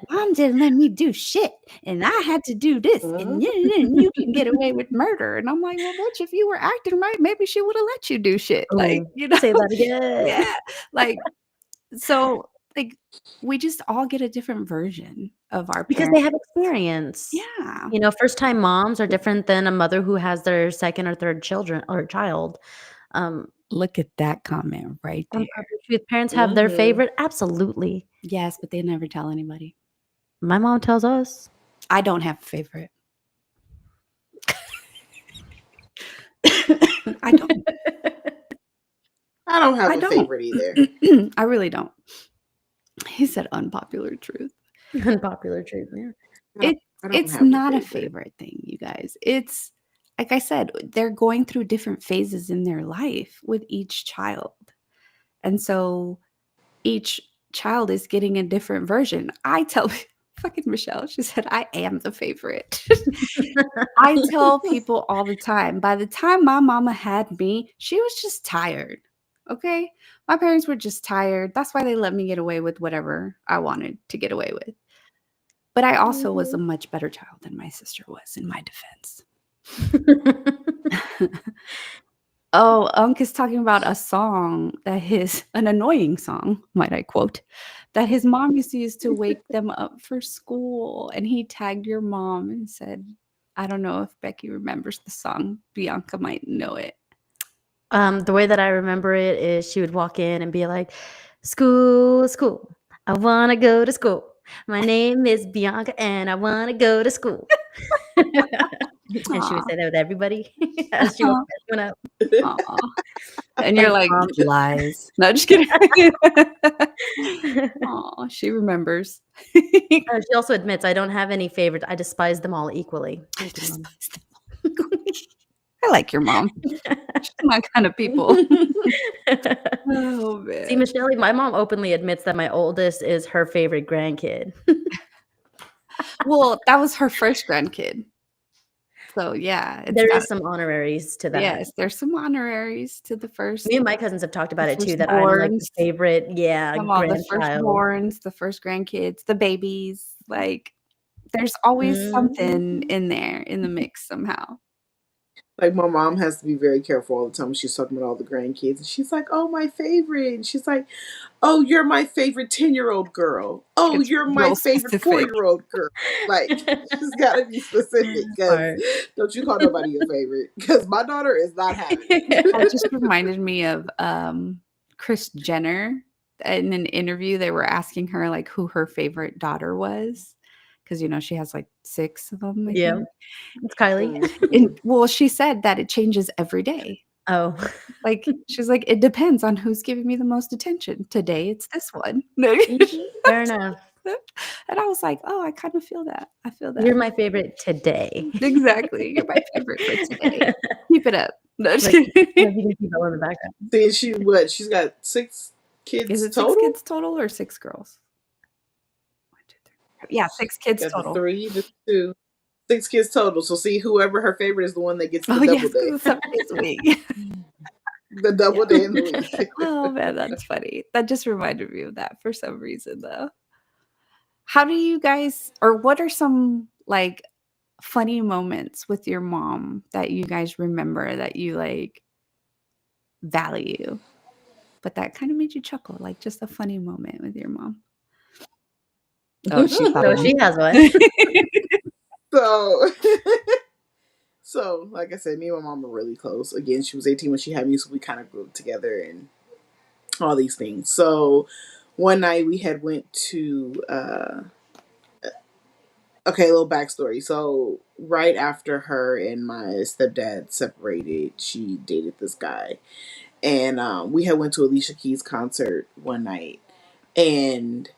Speaker 1: "Mom didn't let me do shit, and I had to do this, and
Speaker 2: Mm-hmm.
Speaker 1: you can get away with murder," and I'm like, "Well, bitch, if you were acting right, maybe she woulda let you do shit," like,
Speaker 3: Oh, say that again.
Speaker 1: Yeah, like, so, like, we just all get a different version of our
Speaker 3: Because
Speaker 1: parents.
Speaker 3: they have experience.
Speaker 1: Yeah.
Speaker 3: You know, first-time moms are different than a mother who has their 2nd or 3rd children or child. Um,
Speaker 1: Look at that comment right there.
Speaker 3: unpopular truth, parents have their
Speaker 2: Mm-hmm.
Speaker 3: favorite, absolutely.
Speaker 1: Yes, but they never tell anybody.
Speaker 3: My mom tells us.
Speaker 1: I don't have a favorite. I don't.
Speaker 2: I don't have
Speaker 1: I
Speaker 2: a
Speaker 1: don't.
Speaker 2: favorite either.
Speaker 1: I really don't. He said unpopular truth.
Speaker 3: Unpopular truth, yeah.
Speaker 2: I don't,
Speaker 1: It
Speaker 2: I don't
Speaker 1: it's
Speaker 2: have a
Speaker 1: not a
Speaker 2: favorite.
Speaker 1: favorite thing, you guys. It's like I said, they're going through different phases in their life with each child. And so each child is getting a different version. I tell fucking Michelle, she said, I am the favorite. I tell people all the time, by the time my mama had me, she was just tired. Okay? My parents were just tired. That's why they let me get away with whatever I wanted to get away with. But I also was a
Speaker 2: Mhm.
Speaker 1: much better child than my sister was, in my defense. Oh, Unc is talking about a song that his an annoying song, might I quote, that his mom used to use to wake them up for school, and he tagged your mom and said, I don't know if Becky remembers the song. Bianca might know it.
Speaker 3: The way that I remember it is she would walk in and be like, "School, school. I wanna go to school. My name is Bianca and I wanna go to school." And she would
Speaker 1: Aw,
Speaker 3: say that with everybody as she woke everyone up.
Speaker 1: aw. And you're
Speaker 3: Thanks,
Speaker 1: like,
Speaker 3: mom.
Speaker 1: "Lies." No, just kidding. Aw, she remembers.
Speaker 3: She also admits, "I don't have any favorites. I despise them all equally."
Speaker 1: I
Speaker 3: Thank you, mom.
Speaker 1: despise them. I like your mom. She's my kind of people. Oh,
Speaker 3: See,
Speaker 1: man.
Speaker 3: Michelle, my mom openly admits that my oldest is her favorite grandkid.
Speaker 1: Well, that was her first grandkid. So, yeah, it's
Speaker 3: There
Speaker 1: got
Speaker 3: is some honoraries to that.
Speaker 1: yes, there's some honoraries to the
Speaker 3: Me and my cousins have talked about it too, that I'm, like, the
Speaker 1: firstborns.
Speaker 3: favorite
Speaker 1: Come on, the
Speaker 3: grandchild.
Speaker 1: firstborns, the first grandkids, the babies, like, there's always something
Speaker 3: Mhm.
Speaker 1: in there in the mix somehow.
Speaker 2: Like my mom has to be very careful all the time when she's talking about all the grandkids. And she's like, "Oh, my favorite." And she's like, "Oh, you're my favorite 10-year-old girl. Oh,
Speaker 1: It's
Speaker 2: you're my
Speaker 1: real
Speaker 2: favorite
Speaker 1: specific.
Speaker 2: 4-year-old girl." Like, she's got to be specific because
Speaker 3: Smart.
Speaker 2: don't you call nobody your favorite because my daughter is not having
Speaker 1: That
Speaker 2: it.
Speaker 1: just reminded me of, Kris Jenner. In an interview, they were asking her, like, who her favorite daughter was, because she has, like, 6 of them, I
Speaker 3: Yeah,
Speaker 1: think.
Speaker 3: it's Kylie.
Speaker 2: Mm.
Speaker 1: And well, she said that it changes every day.
Speaker 3: Oh.
Speaker 1: Like, she's like, "It depends on who's giving me the most attention. Today, it's this one."
Speaker 3: Mhm, fair enough.
Speaker 1: And I was like, "Oh, I kinda feel that. I feel that."
Speaker 3: You're my favorite today.
Speaker 1: Exactly. "You're my favorite for today. Keep it up." No, just
Speaker 3: Like,
Speaker 1: kidding.
Speaker 3: like you can see Bella in the background.
Speaker 2: See, she what? She's got 6
Speaker 1: Is
Speaker 2: kids
Speaker 1: it 6
Speaker 2: total.
Speaker 1: kids total or 6 girls? 1, 2, 3. Yeah, 6 kids
Speaker 2: Got the
Speaker 1: total.
Speaker 2: 3, the 2, 6 kids total. So see, whoever her favorite is the one that gets the
Speaker 1: Oh,
Speaker 2: double
Speaker 1: yes, 'cause
Speaker 2: day.
Speaker 1: it's 7 days a week.
Speaker 2: The double
Speaker 1: Yeah.
Speaker 2: day in the week.
Speaker 1: Oh, man, that's funny. That just reminded me of that for some reason, though. How do you guys or what are some, like, funny moments with your mom that you guys remember that you, like, value, but that kinda made you chuckle, like, just a funny moment with your mom? Oh, she got
Speaker 3: So
Speaker 1: one.
Speaker 3: she has one.
Speaker 2: So so like I said, me and my mom are really close. Again, she was 18 when she had me, so we kind of grew up together and all these things. So one night we had went to okay, a little backstory. So right after her and my stepdad separated, she dated this guy. And we had went to Alicia Keys concert one night. And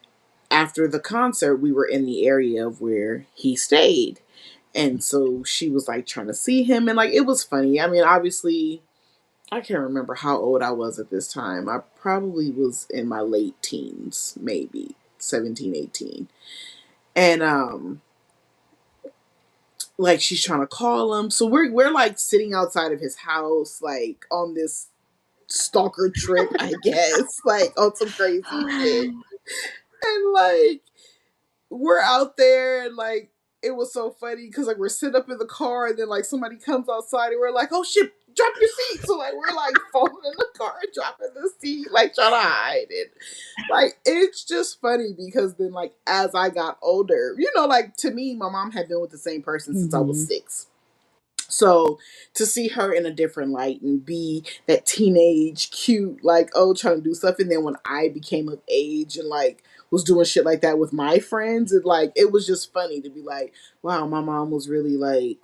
Speaker 2: after the concert, we were in the area of where he stayed. And so she was like trying to see him. And like, it was funny. I mean, obviously, I can't remember how old I was at this time. I probably was in my late teens, maybe 17, 18. And, like she's trying to call him. So we're like sitting outside of his house, like on this stalker trip, I guess, like on some crazy shit. And like we're out there and like it was so funny because like we're sitting up in the car and then like somebody comes outside and we're like, oh shit, drop your seat. So like we're like falling in the car and dropping the seat, like trying to hide it. Like it's just funny because then like as I got older, like to me, my mom had been with the same person since I was
Speaker 1: Mhm.
Speaker 2: 6. So to see her in a different light and be that teenage, cute, like, oh, trying to do stuff. And then when I became of age and like was doing shit like that with my friends, and like, it was just funny to be like, wow, my mom was really like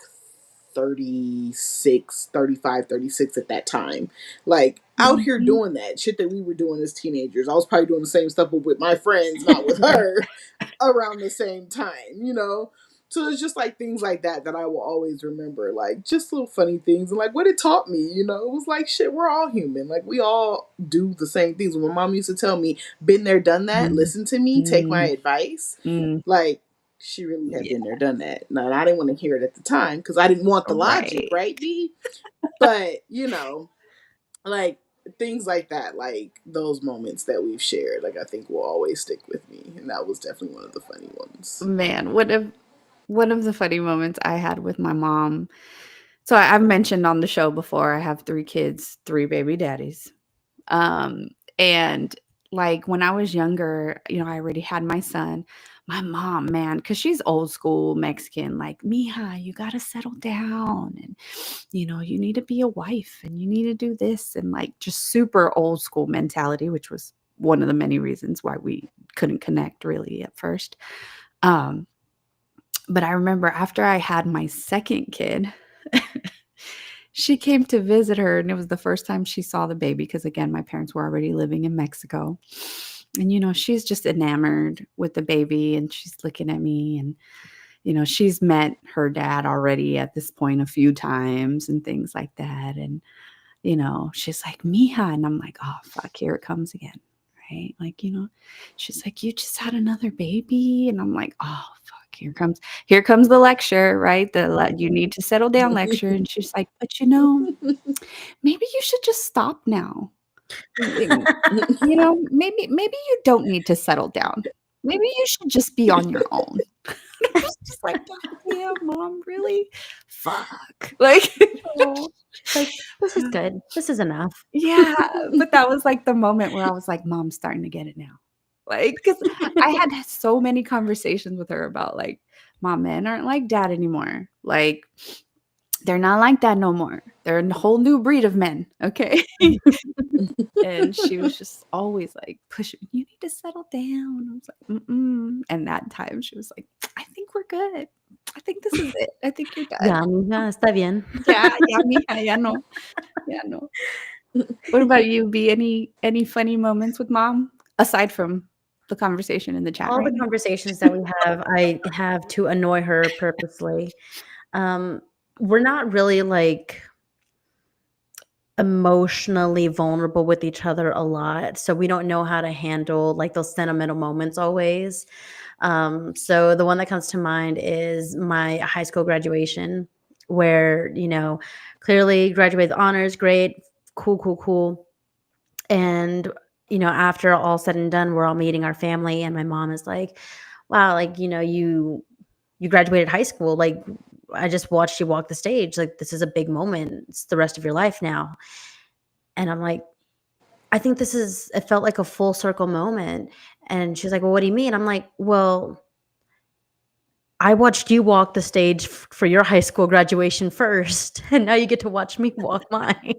Speaker 2: 36, 35, 36 at that time. Like out here
Speaker 1: Mhm.
Speaker 2: doing that shit that we were doing as teenagers. I was probably doing the same stuff, but with my friends, not with her around the same time. So it's just like things like that I will always remember, like just little funny things and like what it taught me. It was like shit. We're all human. Like we all do the same things. When my mom used to tell me, "Been there, done that.
Speaker 1: Mm.
Speaker 2: Listen to me. Take my
Speaker 1: Mm.
Speaker 2: advice."
Speaker 1: Mm.
Speaker 2: Like she really had
Speaker 1: Yeah,
Speaker 2: been there, done that. Now I didn't want to hear it at the time because I didn't want the logic,
Speaker 1: right.
Speaker 2: right, B? But like things like that, like those moments that we've shared, like I think will always stick with me, and that was definitely one of the funny ones.
Speaker 1: Man, one of the funny moments I had with my mom so I've mentioned on the show before, I have 3 kids, 3 baby daddies. And, like, when I was younger, I already had my son. My mom, man, because she's old school Mexican, like, "Mija, you gotta settle down, and, you need to be a wife, and you need to do this," and, like, just super old school mentality, which was one of the many reasons why we couldn't connect really at first. Um But I remember after I had my second kid, she came to visit her, and it was the first time she saw the baby because, again, my parents were already living in Mexico. And, she's just enamored with the baby, and she's looking at me, and, she's met her dad already at this point a few times and things like that. And, she's like, Mija. And I'm like, oh, fuck, here it comes again. Right. Like, she's like, you just had another baby. And I'm like, oh, fuck, here comes the lecture, right? You need to settle down lecture. And she's like, but maybe you should just stop now. Maybe you don't need to settle down. Maybe you should just be on your own. I was just like, God damn, mom, really? Fuck. Like,
Speaker 3: Oh, she's like, "This is good. This is enough."
Speaker 1: yeah, but that was like the moment where I was like, mom's starting to get it now. Like, because I had so many conversations with her about like, mom, men aren't like dad anymore. Like, they're not like that no more. They're a whole new breed of men. Okay. And she was just always like pushing, you need to settle down. I was like, mm-mm. And that time she was like, I think we're good. I think this is it. I think you're done.
Speaker 3: Ya, mija, está bien.
Speaker 1: Yeah, mija, ya no. Yeah, no. What about you, B? Any funny moments with mom aside from the conversation in the chat
Speaker 3: All
Speaker 1: right
Speaker 3: the
Speaker 1: now?
Speaker 3: conversations that we have, I have to annoy her purposely. We're not really, like, emotionally vulnerable with each other a lot, so we don't know how to handle, like, those sentimental moments always. So the one that comes to mind is my high school graduation where, clearly graduated with honors, great, cool, cool, cool. And, after all said and done, we're all meeting our family, and my mom is like, "Wow, like, you graduated high school. Like, I just watched you walk the stage. Like, this is a big moment. It's the rest of your life now." And I'm like, "I think it felt like a full circle moment." And she's like, "Well, what do you mean?" I'm like, "Well, I watched you walk the stage for your high school graduation first, and now you get to watch me walk mine."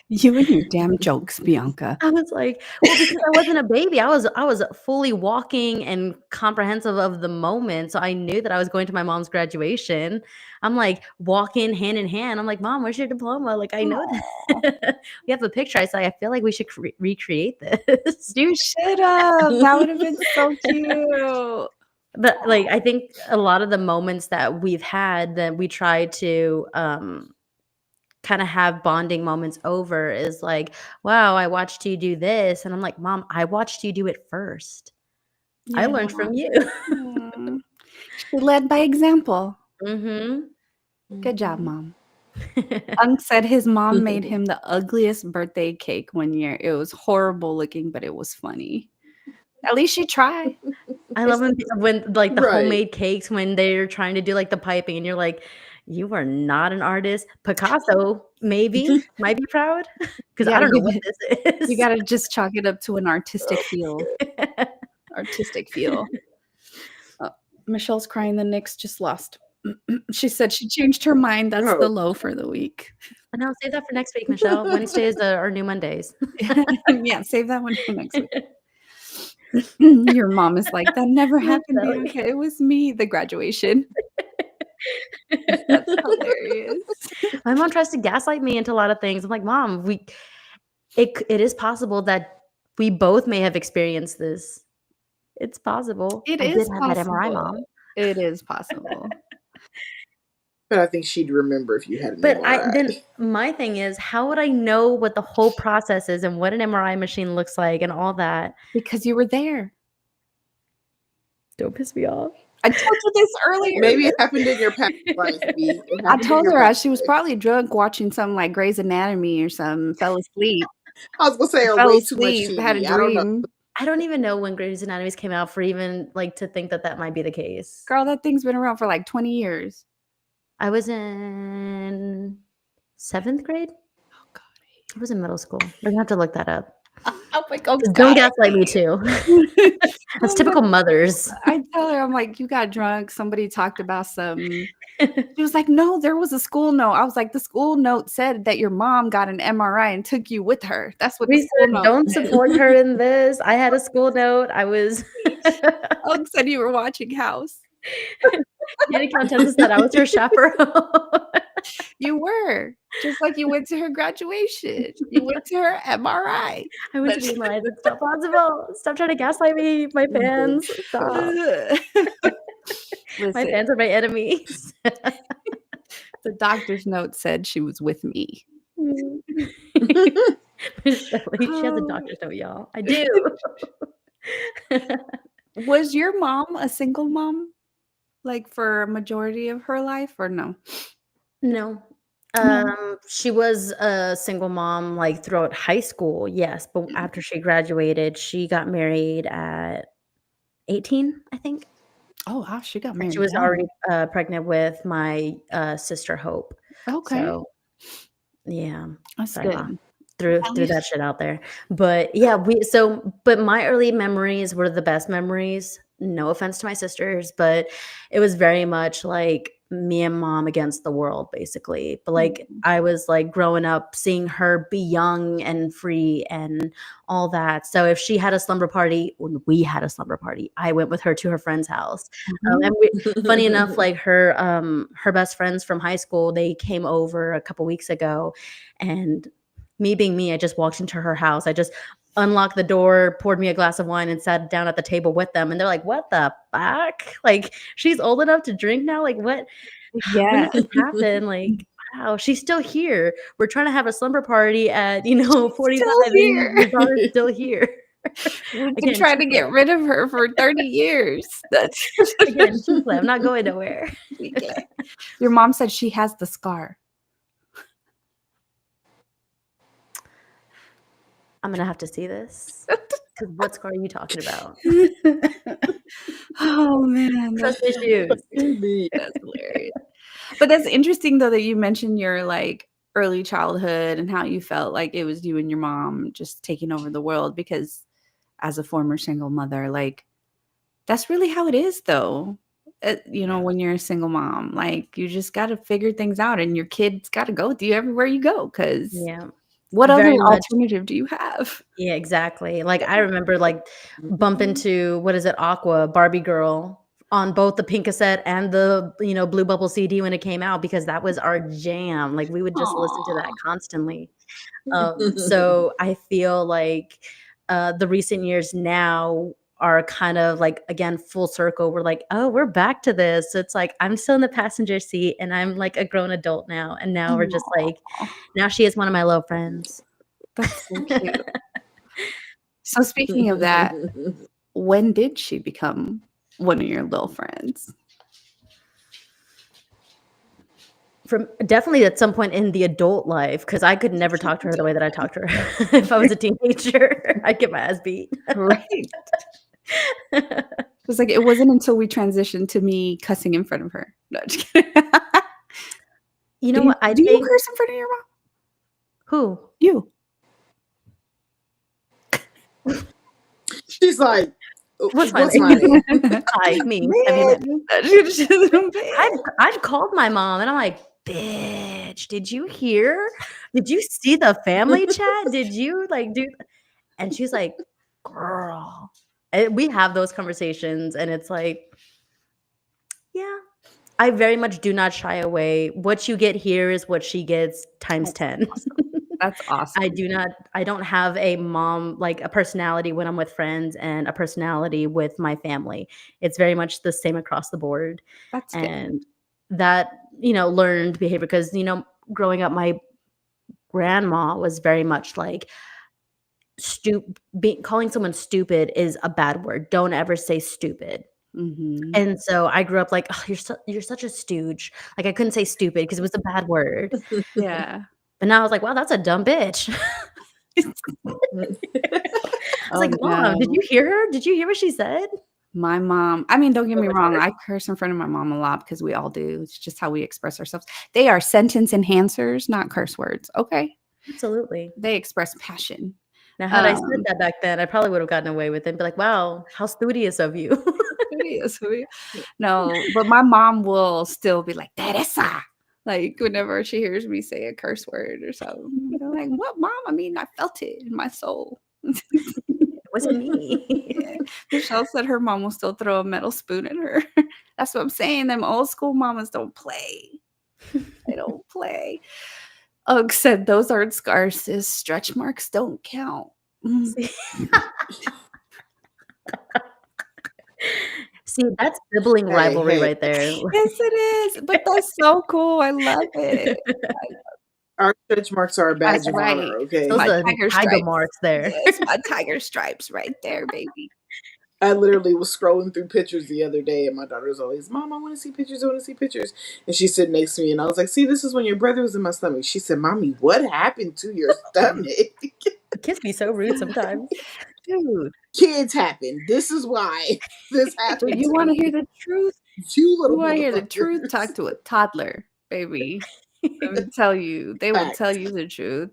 Speaker 1: You and your damn jokes, Bianca.
Speaker 3: I was like, "Well, because I wasn't a baby. I was fully walking and comprehensive of the moment, so I knew that I was going to my mom's graduation." I'm, like, walking hand in hand. I'm like, "Mom, where's your diploma?" Like, "I know
Speaker 1: Aw.
Speaker 3: that." We have a picture. I said, "I feel like we should recreate this."
Speaker 1: You should have. That would have been so cute.
Speaker 3: But, like, I think a lot of the moments that we've had that we try to, kinda have bonding moments over is like, "Wow, I watched you do this," and I'm like, "Mom, I watched you do it first. I
Speaker 1: Yeah.
Speaker 3: learned from you."
Speaker 1: Mm. She led by example.
Speaker 3: Mhm.
Speaker 1: Good job,
Speaker 2: Mhm.
Speaker 1: mom. Unc said his mom made him the ugliest birthday cake one year. It was horrible looking, but it was funny. At least she tried.
Speaker 3: I love
Speaker 1: It's
Speaker 3: when, like, the
Speaker 2: Right.
Speaker 3: homemade cakes when they're trying to do, like, the piping and you're like, "You are not an artist." Picasso, maybe, might be proud because
Speaker 1: you
Speaker 3: I
Speaker 1: gotta
Speaker 3: don't know
Speaker 1: give
Speaker 3: what
Speaker 1: it
Speaker 3: this
Speaker 1: you
Speaker 3: is.
Speaker 1: gotta just chalk it up to an artistic feel. Artistic feel. Oh, Michelle's crying, the Knicks just lost. She said she changed her mind, that's the
Speaker 2: Oh.
Speaker 1: low for the week.
Speaker 3: No, save that for next week, Michelle. Wednesdays are new Mondays.
Speaker 1: Yeah, save that one for next week. Your mom is like, "That never happened,
Speaker 3: Literally.
Speaker 1: Bianca, it was me, the graduation." That's hilarious.
Speaker 3: My mom tries to gaslight me into a lot of things. I'm like, "Mom, it is possible that we both may have experienced this. It's possible.
Speaker 1: It
Speaker 3: I did
Speaker 1: is
Speaker 3: have that MRI,
Speaker 1: possible.
Speaker 3: mom."
Speaker 1: It is possible.
Speaker 2: But I think she'd remember if you had an
Speaker 3: But then
Speaker 2: MRI.
Speaker 3: my thing is, how would I know what the whole process is and what an MRI machine looks like and all that?
Speaker 1: Because you were there.
Speaker 3: Don't piss me off.
Speaker 1: I told you this earlier.
Speaker 2: Maybe it happened in your past life, B. It
Speaker 1: I
Speaker 2: happened in
Speaker 1: told
Speaker 2: your
Speaker 1: her
Speaker 2: past
Speaker 1: she was
Speaker 2: life.
Speaker 1: probably drunk watching something like Grey's Anatomy or something, fell asleep.
Speaker 2: I was gonna say, or
Speaker 1: Fell
Speaker 2: way too much
Speaker 1: asleep, had a
Speaker 2: TV. I don't know.
Speaker 1: dream.
Speaker 3: I don't even know when Grey's Anatomy came out for even, like, to think that that might be the case.
Speaker 1: Girl, that thing's been around for like 20 years.
Speaker 3: I was in 7th grade?
Speaker 1: Oh god.
Speaker 3: I was in middle school. We're gonna have to look that up.
Speaker 1: I'm like, "Oh
Speaker 3: 'Cause don't
Speaker 1: god, I
Speaker 3: gaslight me
Speaker 1: hate
Speaker 3: too.
Speaker 1: you."
Speaker 3: That's
Speaker 1: Oh god.
Speaker 3: typical mothers.
Speaker 1: I tell her, I'm like, "You got drunk, somebody talked about some." She was like, "No, there was a school note." I was like, "The school note said that your mom got an MRI and took you with her. That's what the
Speaker 3: We
Speaker 1: school
Speaker 3: said,
Speaker 1: note
Speaker 3: "Don't
Speaker 1: said."
Speaker 3: support her in this." I had a school note. I was
Speaker 1: Ugg said you were watching House.
Speaker 3: Candy contest said I was her chaperone.
Speaker 1: You were, just like you went to her graduation. You went to her MRI.
Speaker 3: I went to the
Speaker 1: That's
Speaker 3: MRI. That's not possible. Stop trying to gaslight me, my fans. Stop. My
Speaker 1: Listen,
Speaker 3: fans are my enemies.
Speaker 1: the doctor's note said she was with me.
Speaker 3: Mm. Miss Shelley, she has a
Speaker 1: Oh.
Speaker 3: doctor's note, y'all. I do.
Speaker 1: Was your mom a single mom, like, for a majority of her life or no?
Speaker 3: No.
Speaker 1: No.
Speaker 3: She was a single mom, like, throughout high school, yes, but after she graduated, she got married at 18, I think,
Speaker 1: Oh, wow, she got
Speaker 3: and she
Speaker 1: married
Speaker 3: was already,
Speaker 1: young.
Speaker 3: pregnant with my, sister Hope.
Speaker 1: Okay,
Speaker 3: So, yeah,
Speaker 1: that's
Speaker 3: so yeah,
Speaker 1: good.
Speaker 3: threw
Speaker 1: At
Speaker 3: threw that
Speaker 1: least
Speaker 3: shit out there. But, yeah, but my early memories were the best memories. No offense to my sisters, but it was very much like me and mom against the world, basically. But, like,
Speaker 1: mm,
Speaker 3: I was, like, growing up seeing her be young and free and all that. So if she had a slumber party, when we had a slumber party, I went with her to her friend's house.
Speaker 1: mhm.
Speaker 3: And we funny enough, like, her best friends from high school, they came over a couple weeks ago, and me being me, I just walked into her house. I just unlocked the door, poured me a glass of wine, and sat down at the table with them, and they're like, "What the fuck? Like, she's old enough to drink now? Like, what when
Speaker 1: Yeah.
Speaker 3: did this happen? Like, wow, she's still here. We're trying to have a slumber party at,
Speaker 1: She's
Speaker 3: 45,
Speaker 1: still
Speaker 3: and
Speaker 1: here.
Speaker 3: your daughter's still here."
Speaker 1: We've been
Speaker 3: Again,
Speaker 1: trying to
Speaker 3: chick
Speaker 1: get
Speaker 3: fil-A.
Speaker 1: rid of her for 30 years. That's
Speaker 3: Again, Chick-fil-A, I'm not going nowhere.
Speaker 1: okay. Your mom said she has the scar.
Speaker 3: I'm gonna have to see this. 'Cause what scar are you talking about?
Speaker 1: Oh, man,
Speaker 3: Trust issues.
Speaker 1: that's hilarious. But that's interesting though that you mentioned your, like, early childhood and how you felt like it was you and your mom just taking over the world because as a former single mother, like, that's really how it is though.
Speaker 2: Yeah.
Speaker 1: When you're a single mom, like, you just gotta figure things out and your kid's gotta go with you everywhere you go because
Speaker 3: Yeah.
Speaker 1: what other
Speaker 3: Very much.
Speaker 1: alternative do you have?
Speaker 3: Yeah, exactly. Like, I remember, like, bumping to what is it, Aqua, Barbie Girl on both the pink cassette and the, Blue Bubble CD when it came out because that was our jam. Like, we would just listen to that
Speaker 1: Aw.
Speaker 3: constantly. So I feel like, the recent years now are kind of, like, again, full circle. We're like, "Oh, we're back to this." So it's like, I'm still in the passenger seat, and I'm, like, a grown adult now, and now we're just like
Speaker 1: Aw.
Speaker 3: now she is one of my low friends.
Speaker 1: That's so cute. So speaking of that, when did she become one of your little friends?
Speaker 3: From definitely at some point in the adult life, because I could never talk to her the way that I talked to her if I was a teenager. I'd get my ass beat.
Speaker 1: Right. It's like it wasn't until we transitioned to me cussing in front of her. No, just kidding.
Speaker 3: You
Speaker 1: Do
Speaker 3: know
Speaker 1: you
Speaker 3: what? I
Speaker 1: do you
Speaker 3: think
Speaker 1: curse in front of your mom?
Speaker 3: who?
Speaker 1: You.
Speaker 2: She's like,
Speaker 3: What's my
Speaker 2: what's
Speaker 3: name?
Speaker 2: my name?
Speaker 3: Hi, me. Have you met me?
Speaker 1: Man.
Speaker 3: I've called my mom and I'm like, "Bitch, did you hear? Did you see the family chat? Did you, like, do" and she's like, "Girl." We have those conversations, and it's like, yeah. I very much do not shy away. What you get here is what she gets times
Speaker 1: That's
Speaker 3: 10.
Speaker 1: awesome. That's awesome.
Speaker 3: I don't have a mom like a personality when I'm with friends and a personality with my family. It's very much the same across the board.
Speaker 1: That's good.
Speaker 3: And that, learned behavior because, growing up, my grandma was very much like calling someone stupid is a bad word. Don't ever say stupid.
Speaker 1: Mhm.
Speaker 3: And so I grew up like, "Oh, you're such a stooge." Like, I couldn't say stupid because it was a bad word.
Speaker 1: Yeah.
Speaker 3: But now I was like, "Wow, that's a dumb bitch." I was
Speaker 1: Oh,
Speaker 3: like, "Mom, did
Speaker 1: no.
Speaker 3: you hear her? Did you hear what she said?"
Speaker 1: My mom I mean, don't get
Speaker 3: So
Speaker 1: me
Speaker 3: much
Speaker 1: wrong,
Speaker 3: worse.
Speaker 1: I curse in front of my mom a lot because we all do. It's just how we express ourselves. They are sentence enhancers, not curse words, okay?
Speaker 3: Absolutely.
Speaker 1: They express passion.
Speaker 3: Now had I said
Speaker 1: Um,
Speaker 3: that back then, I probably would have gotten away with it and be like, "Wow, how studious of you."
Speaker 1: Studious, no, but my mom will still be like, "Teresa," like, whenever she hears me say a curse word or something. They're like, "What, mom? I mean, I felt it in my soul."
Speaker 3: It wasn't me.
Speaker 1: Yeah. Michelle said her mom will still throw a metal spoon at her. That's what I'm saying. Them old school mamas don't play. They don't play. Ugg said those aren't scars, sis. Stretch marks don't count.
Speaker 3: See, see, that's sibling
Speaker 2: Hey,
Speaker 3: rivalry
Speaker 2: hey.
Speaker 3: right there.
Speaker 1: Yes, it is. But that's so cool. I love it.
Speaker 2: Our stretch marks are a badge
Speaker 1: That's
Speaker 2: of
Speaker 1: right.
Speaker 2: honor, okay?
Speaker 3: Those
Speaker 1: My
Speaker 3: are the
Speaker 1: tiger
Speaker 3: tiger
Speaker 1: stripes.
Speaker 3: marks there.
Speaker 1: Yes, my tiger stripes right there, baby.
Speaker 2: I literally was scrolling through pictures the other day, and my daughter's always, Mom, I want to see pictures. I want to see pictures. And she sat next to me, and I was like, see, this is when your brother was in my stomach. She said, Mommy, what happened to your stomach?
Speaker 3: Kids be so rude sometimes.
Speaker 1: Dude,
Speaker 2: Kids happen. This is why this
Speaker 1: do
Speaker 2: happened
Speaker 1: you
Speaker 2: to
Speaker 1: wanna
Speaker 2: me.
Speaker 1: hear the truth?
Speaker 2: You
Speaker 1: You
Speaker 2: little
Speaker 1: wanna hear the truth?
Speaker 2: motherfuckers.
Speaker 1: Talk to a toddler, baby. Let me tell you, they will tell
Speaker 2: Facts.
Speaker 1: you the truth.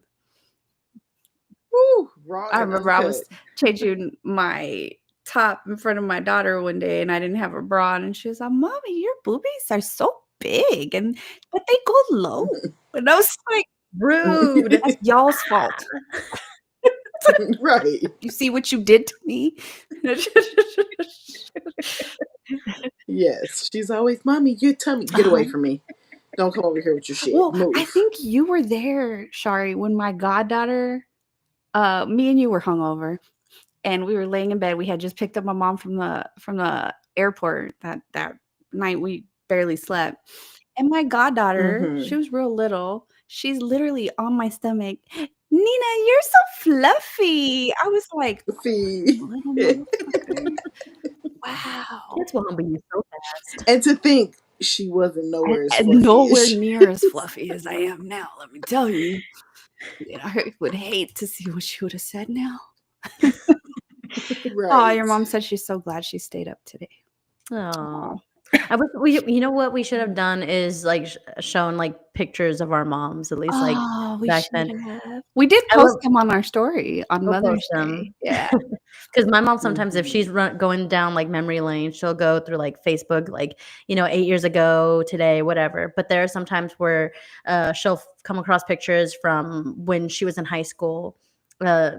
Speaker 2: Woo, raw
Speaker 1: I
Speaker 2: and
Speaker 1: remember I
Speaker 2: uncut.
Speaker 1: was changing my top in front of my daughter one day, and I didn't have a bra on, and she was like, "Mommy, your boobies are so big, and but they go low." And I was like,
Speaker 3: Rude.
Speaker 1: "That's y'all's fault.
Speaker 2: Right.
Speaker 1: You see what you did to me?"
Speaker 2: Yes. She's always, Mommy, your tummy. Get away
Speaker 1: Uh-huh.
Speaker 2: from me. Don't come over here with your shit.
Speaker 1: Well, I
Speaker 2: Move.
Speaker 1: think you were there, Shari, when my goddaughter me and you were hungover, and we were laying in bed. We had just picked up my mom from the airport that night. We barely slept, and my goddaughter, she
Speaker 2: Mm-hmm.
Speaker 1: was real little. She's literally on my stomach. Nina, you're so fluffy. I was like,
Speaker 2: See.
Speaker 1: little motherfucker. Wow.
Speaker 3: Kids will humble you so fast.
Speaker 2: And to think she wasn't nowhere as
Speaker 1: And
Speaker 2: fluffy as
Speaker 1: nowhere
Speaker 2: she
Speaker 1: near as fluffy as I am now. Let me tell you. I would hate to see what she would have said now. Oh,
Speaker 2: right.
Speaker 1: your mom said she's so glad she stayed up today.
Speaker 3: Oh,
Speaker 1: Oh.
Speaker 3: I wish you know what we should have done is like shown like pictures of our moms at least like
Speaker 1: Oh, we
Speaker 3: back
Speaker 1: should
Speaker 3: then.
Speaker 1: have. We did
Speaker 3: I
Speaker 1: post
Speaker 3: love
Speaker 1: them on our story on
Speaker 3: We'll post
Speaker 1: Mother's Day.
Speaker 3: them.
Speaker 1: Yeah.
Speaker 3: Because my mom sometimes, if she's
Speaker 2: Mm-hmm.
Speaker 3: going down like memory lane, she'll go through like Facebook, like 8 years ago, today, whatever. But there are some times where she'll come across pictures from when she was in high school. Uh,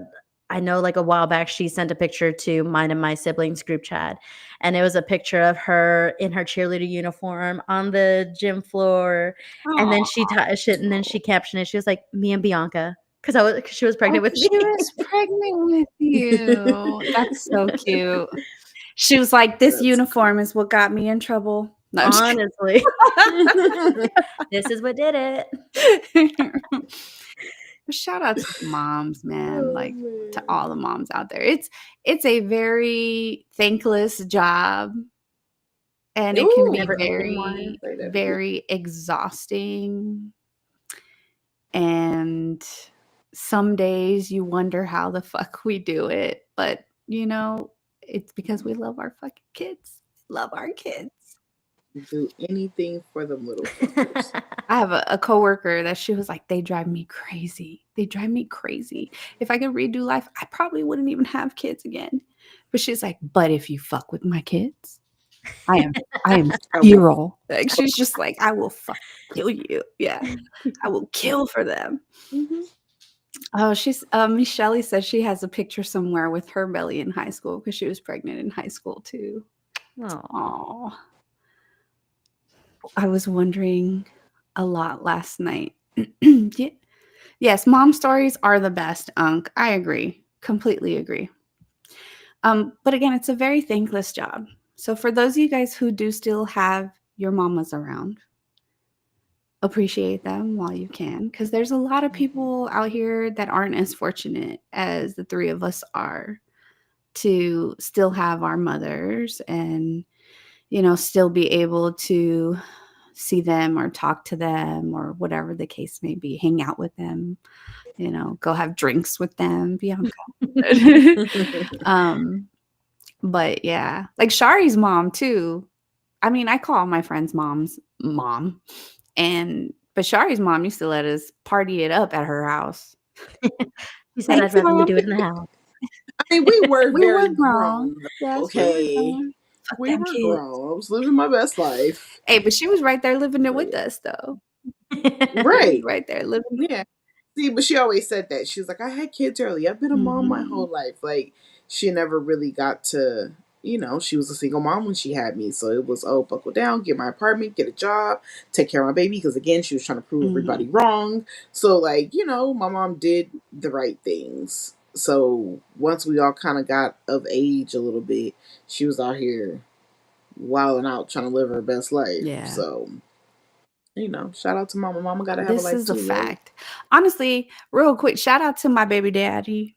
Speaker 3: I know, like a while back, she sent a picture to mine and my siblings group chat, and it was a picture of her in her cheerleader uniform on the gym floor, and then
Speaker 1: Aw.
Speaker 3: and then she captioned it. She was like, "Me and Bianca," cause she was
Speaker 1: Oh,
Speaker 3: pregnant with
Speaker 1: 'cause
Speaker 3: me.
Speaker 1: she was pregnant with you. That's so cute. She was like, "This
Speaker 2: That's
Speaker 1: uniform is what got me in trouble." No, I'm just
Speaker 3: Honestly,
Speaker 2: cool.
Speaker 3: this is what did it.
Speaker 1: kidding. Shout out to the moms, man,
Speaker 2: Oh
Speaker 1: like, to
Speaker 2: man.
Speaker 1: all the moms out there. It's a very thankless job, and it can be
Speaker 2: Ooh,
Speaker 3: Never ending one.
Speaker 1: very,
Speaker 2: say that again.
Speaker 1: very exhausting, and some days you wonder how the fuck we do it, but, it's because we love our fucking kids. Love our kids.
Speaker 2: Do anything for them little fuckers.
Speaker 1: I have a coworker that she was like, "They drive me crazy. They drive me crazy. If I could redo life, I probably wouldn't even have kids again." But she's like, "But if you fuck with my kids, I am I am
Speaker 2: I will.
Speaker 1: feral." Like, she's just like, "I will fucking kill you." Yeah. I will kill for them.
Speaker 2: Mm-hmm.
Speaker 1: Oh, Miss Shelley says she has a picture somewhere with her belly in high school because she was pregnant in high school too.
Speaker 3: Aw.
Speaker 1: Oh, I was wondering a lot last night. Yeah. Yes, mom stories are the best, Unc. I agree. Completely agree. But again, it's a very thankless job. So for those of you guys who do still have your mamas around, appreciate them while you can, because there's a lot of people out here that aren't as fortunate as the three of us are to still have our mothers and still be able to see them or talk to them or whatever the case may be, hang out with them, go have drinks with them, Bianca. um, but yeah, like Shari's mom too. I mean, I call my friends' moms mom, but Shari's mom used to let us party it up at her house.
Speaker 3: She said, "I'd
Speaker 1: Thanks,
Speaker 3: rather you
Speaker 1: mom.
Speaker 3: do it in the house."
Speaker 2: I mean, we were
Speaker 1: We
Speaker 2: very
Speaker 1: were grown.
Speaker 2: grown, though,
Speaker 1: Yes, we were
Speaker 2: okay?
Speaker 1: grown. Fuck
Speaker 2: We
Speaker 1: them
Speaker 2: were
Speaker 1: kids.
Speaker 2: grown. I was living my best life.
Speaker 1: Hey, but she was right there living it
Speaker 2: So,
Speaker 1: with
Speaker 2: yeah.
Speaker 1: us, though. She was
Speaker 2: Right.
Speaker 1: right there living.
Speaker 2: Yeah. See, but she always said that. She was like, I had kids early. I've been a mom my
Speaker 1: Mhm.
Speaker 2: whole life. Like, she never really got to she was a single mom when she had me. So it was, oh, buckle down, get my apartment, get a job, take care of my baby. Because again, she was trying to prove everybody
Speaker 1: Mhm.
Speaker 2: wrong. So, like, my mom did the right things. So once we all kind of got of age a little bit, she was out here wilding out trying to live her best life.
Speaker 1: Yeah.
Speaker 2: So, shout out to mama. Mama got to have a
Speaker 1: This
Speaker 2: life
Speaker 1: is a
Speaker 2: too, right?
Speaker 1: fact. Honestly, real quick, shout out to my baby daddy,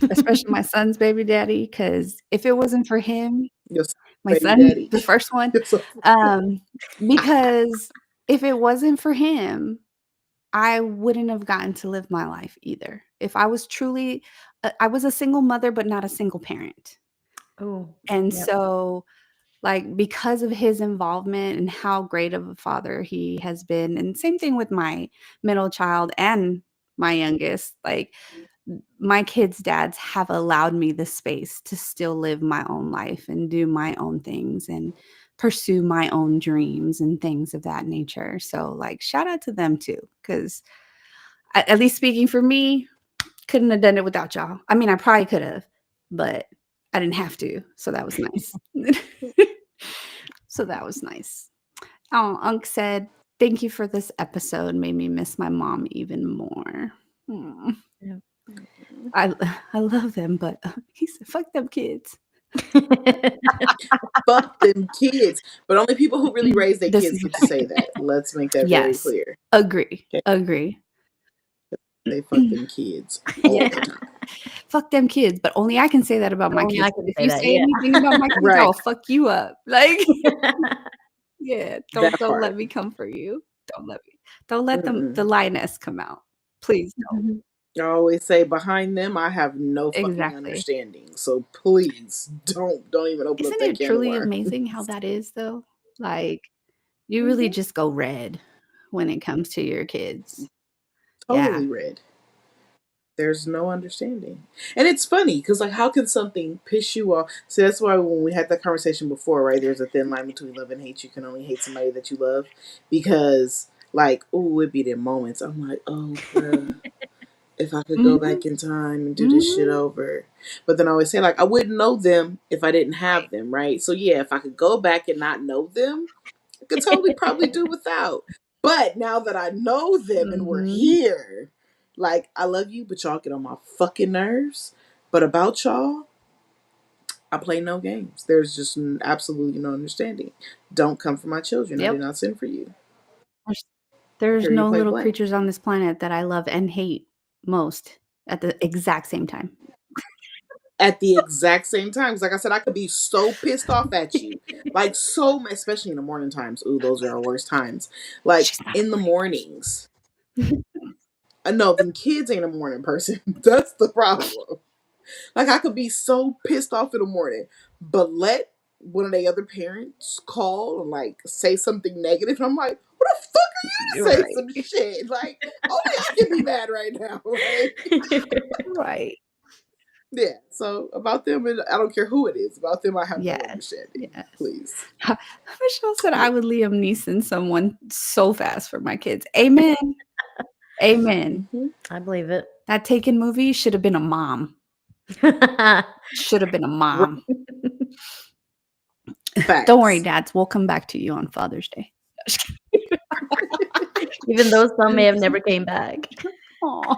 Speaker 1: especially my son's baby daddy, because if it wasn't for him,
Speaker 2: Your
Speaker 1: my
Speaker 2: baby
Speaker 1: son,
Speaker 2: daddy.
Speaker 1: the first one,
Speaker 2: You're so
Speaker 1: um, because if it wasn't for him, I wouldn't have gotten to live my life either. If I was truly I was a single mother, but not a single parent.
Speaker 3: Oh,
Speaker 1: And
Speaker 3: yep.
Speaker 1: so, like, because of his involvement and how great of a father he has been, and same thing with my middle child and my youngest, like, my kids' dads have allowed me the space to still live my own life and do my own things and pursue my own dreams and things of that nature. So, like, shout out to them too, because at least speaking for me, couldn't have done it without y'all. I mean, I probably could have, but I didn't have to. So that was nice. So that was nice. Oh, Unc said, "Thank you for this episode. Made me miss my mom even more." Mm.
Speaker 3: Yeah.
Speaker 1: I I love them, but he said, "Fuck them kids."
Speaker 2: fuck them kids. But only people who really raise their
Speaker 1: This
Speaker 2: kids
Speaker 1: is a
Speaker 2: get to
Speaker 1: fact.
Speaker 2: say that. Let's make that very
Speaker 1: Yes,
Speaker 2: clear.
Speaker 1: agree,
Speaker 2: Okay.
Speaker 1: agree.
Speaker 2: They fuck them kids
Speaker 3: Yeah.
Speaker 2: all the time.
Speaker 1: Fuck them kids, but only I can say that about my
Speaker 3: Only I
Speaker 1: kids.
Speaker 3: can
Speaker 1: If
Speaker 3: say
Speaker 1: you
Speaker 3: that,
Speaker 1: say
Speaker 3: yeah.
Speaker 1: anything about my kids, I
Speaker 2: Right.
Speaker 1: will fuck you up. Like, yeah, don't
Speaker 2: That
Speaker 1: don't let
Speaker 2: part.
Speaker 1: me come for you. Don't let the
Speaker 2: Mm-mm.
Speaker 1: lioness come out. Please don't.
Speaker 3: Mhm.
Speaker 2: I always say behind them, I have no fucking
Speaker 1: Exactly.
Speaker 2: understanding. So please don't even open up
Speaker 1: Isn't
Speaker 2: that
Speaker 1: it
Speaker 2: can of
Speaker 1: truly
Speaker 2: worms.
Speaker 1: amazing how that is though? Like, you really
Speaker 2: Hmm.
Speaker 1: just go red when it comes to your kids. Yeah.
Speaker 2: Totally red. There's no understanding. And it's funny because, like, how can something piss you off? So that's why when we had that conversation before, right, there's a thin line between love and hate. You can only hate somebody that you love because, like, oh, it'd be their moments. I'm like, oh, bruh, if I could go
Speaker 1: Mhm.
Speaker 2: back in time and do this shit
Speaker 1: Mhm.
Speaker 2: over. But then I always say, like, I wouldn't know them if I didn't have
Speaker 1: Right.
Speaker 2: them, right? So, yeah, if I could go back and not know them, I could totally probably do without. But now that I know them and we're
Speaker 1: Mhm.
Speaker 2: here, like, I love you, but y'all get on my fucking nerves. But about y'all, I play no games. There's just absolutely no understanding. Don't come for my children. I did
Speaker 1: Yep.
Speaker 2: not send for you.
Speaker 1: There's there's
Speaker 2: Period,
Speaker 1: no
Speaker 2: point
Speaker 1: little
Speaker 2: blank.
Speaker 1: creatures on this planet that I love and hate most at the exact same time.
Speaker 2: At the exact same times. Like I said, I could be so pissed off at you. Like, so, especially in the morning times. Ooh, those are our worst times. Like,
Speaker 1: She's not a
Speaker 2: in the
Speaker 1: morning
Speaker 2: mornings. No, them kids ain't a morning person. That's the problem. Like, I could be so pissed off in the morning, but let one of the other parents call and, like, say something negative, and I'm like, "What the fuck are
Speaker 1: person.
Speaker 2: you to say some
Speaker 1: Right.
Speaker 2: shit?" Like, only I can be mad right now. Like,
Speaker 1: Right.
Speaker 2: yeah. So about them, and I don't care who it is. About them, I have no
Speaker 1: Yes.
Speaker 2: understanding.
Speaker 1: Yes.
Speaker 2: Please.
Speaker 1: Michelle said
Speaker 2: Yeah.
Speaker 1: I would Liam Neeson someone so fast for my kids. Amen. Amen.
Speaker 2: Hmm.
Speaker 3: I believe it.
Speaker 1: That Taken movie should have been a mom. Should have been a mom. Don't worry,
Speaker 2: Facts.
Speaker 1: dads. We'll come back to you on Father's Day.
Speaker 3: Even though some may have never came back.
Speaker 1: Aw.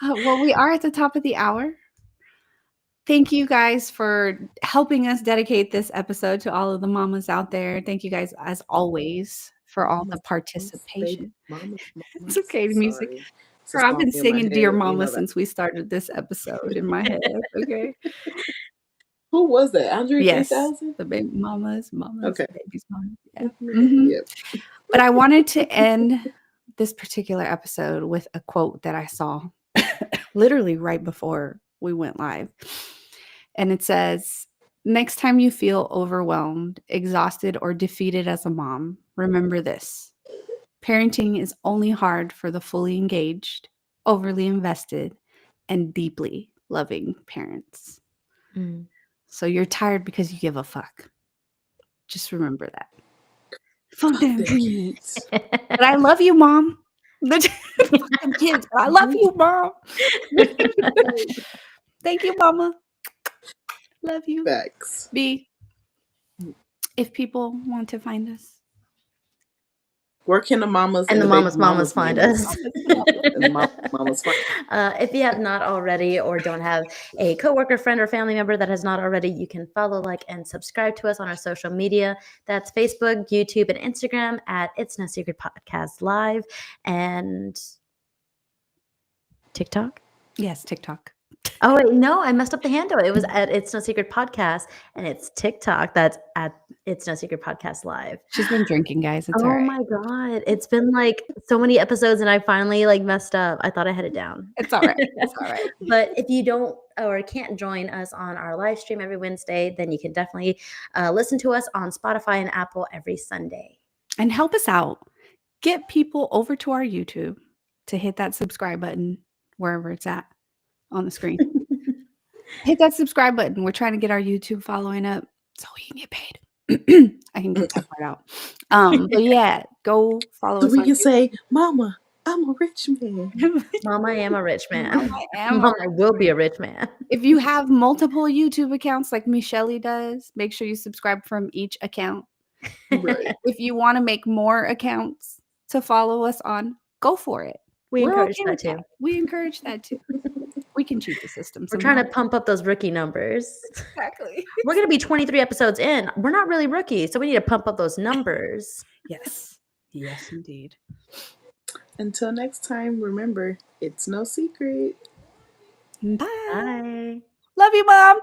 Speaker 1: Well, we are at the top of the hour. Thank you guys for helping us dedicate this episode to all of the mamas out there. Thank you guys, as always, for all the
Speaker 2: Mamas, mamas, baby,
Speaker 1: participation.
Speaker 2: mamas,
Speaker 1: It's
Speaker 2: mamas.
Speaker 1: okay, music.
Speaker 2: Sorry, it's a
Speaker 1: Girl, I've
Speaker 2: song
Speaker 1: been
Speaker 2: in my
Speaker 1: singing Dear
Speaker 2: head. You
Speaker 1: Mama
Speaker 2: know that.
Speaker 1: since we started this episode in my head, okay?
Speaker 2: Who was that? Andre
Speaker 1: Yes,
Speaker 2: 3000.
Speaker 1: the baby mamas, mamas,
Speaker 2: Okay.
Speaker 1: babies, mamas, yeah. Mhm.
Speaker 2: Yep.
Speaker 1: But I wanted to end this particular episode with a quote that I saw literally right before we went live. And it says, "Next time you feel overwhelmed, exhausted, or defeated as a mom, remember this: parenting is only hard for the fully engaged, overly invested, and deeply loving parents.
Speaker 3: Mm.
Speaker 1: So you're tired because you give a fuck. Just remember that. Fuck
Speaker 2: Fuck
Speaker 1: them
Speaker 2: them
Speaker 1: kids.
Speaker 2: kids.
Speaker 1: But I love you, mom. Fuck them kids. But I love
Speaker 2: Mhm.
Speaker 1: you, mom.
Speaker 2: Right.
Speaker 1: Thank you, mama. Love you.
Speaker 2: Facts.
Speaker 1: B, if people want to find us.
Speaker 2: Where can the mamas
Speaker 3: And
Speaker 2: and
Speaker 3: the
Speaker 2: the baby
Speaker 3: mamas
Speaker 2: mamas
Speaker 3: find
Speaker 2: find
Speaker 3: us.
Speaker 2: us? And the mamas find.
Speaker 3: If you have not already or don't have a coworker, friend, or family member that has not already, you can follow, like, and subscribe to us on our social media. That's Facebook, YouTube, and Instagram at It's No Secret Podcast Live, and TikTok.
Speaker 1: Yes, TikTok.
Speaker 3: Oh wait, no, I messed up the handle. It was at It's No Secret Podcast, and it's TikTok. That's at It's No Secret Podcast Live.
Speaker 1: She's been drinking, guys. It's all
Speaker 3: Oh
Speaker 1: right.
Speaker 3: my god, it's been like so many episodes, and I finally like messed up. I thought I had it down.
Speaker 1: It's all right. It's all right.
Speaker 3: But if you don't or can't join us on our live stream every Wednesday, then you can definitely listen to us on Spotify and Apple every Sunday.
Speaker 1: And help us out. Get people over to our YouTube to hit that subscribe button wherever it's at on the screen. Hit that subscribe button. We're trying to get our YouTube following up so we can get paid. I can get that part out. But yeah, go follow
Speaker 2: So
Speaker 1: us
Speaker 2: we
Speaker 1: on
Speaker 2: can say, "Mama, I'm a rich man."
Speaker 1: YouTube.
Speaker 3: Mama, I am a rich man.
Speaker 1: Mama, I am a
Speaker 3: Mama, I will be a rich man.
Speaker 1: If you have multiple YouTube accounts like Michelle does, make sure you subscribe from each account.
Speaker 2: Right.
Speaker 1: If you want to make more accounts to follow us on, go for it.
Speaker 3: We
Speaker 1: We're
Speaker 3: encourage
Speaker 1: okay
Speaker 3: that
Speaker 1: with
Speaker 3: too.
Speaker 1: We encourage that too. We can cheat the system.
Speaker 3: We're trying to pump up those rookie numbers.
Speaker 1: exactly.
Speaker 3: We're going to be 23 episodes in. We're not really rookies, so we need to pump up those numbers.
Speaker 1: Yes. Yes, indeed.
Speaker 2: Until next time, remember, it's no secret.
Speaker 1: Bye.
Speaker 3: Bye.
Speaker 1: Love you, Mom.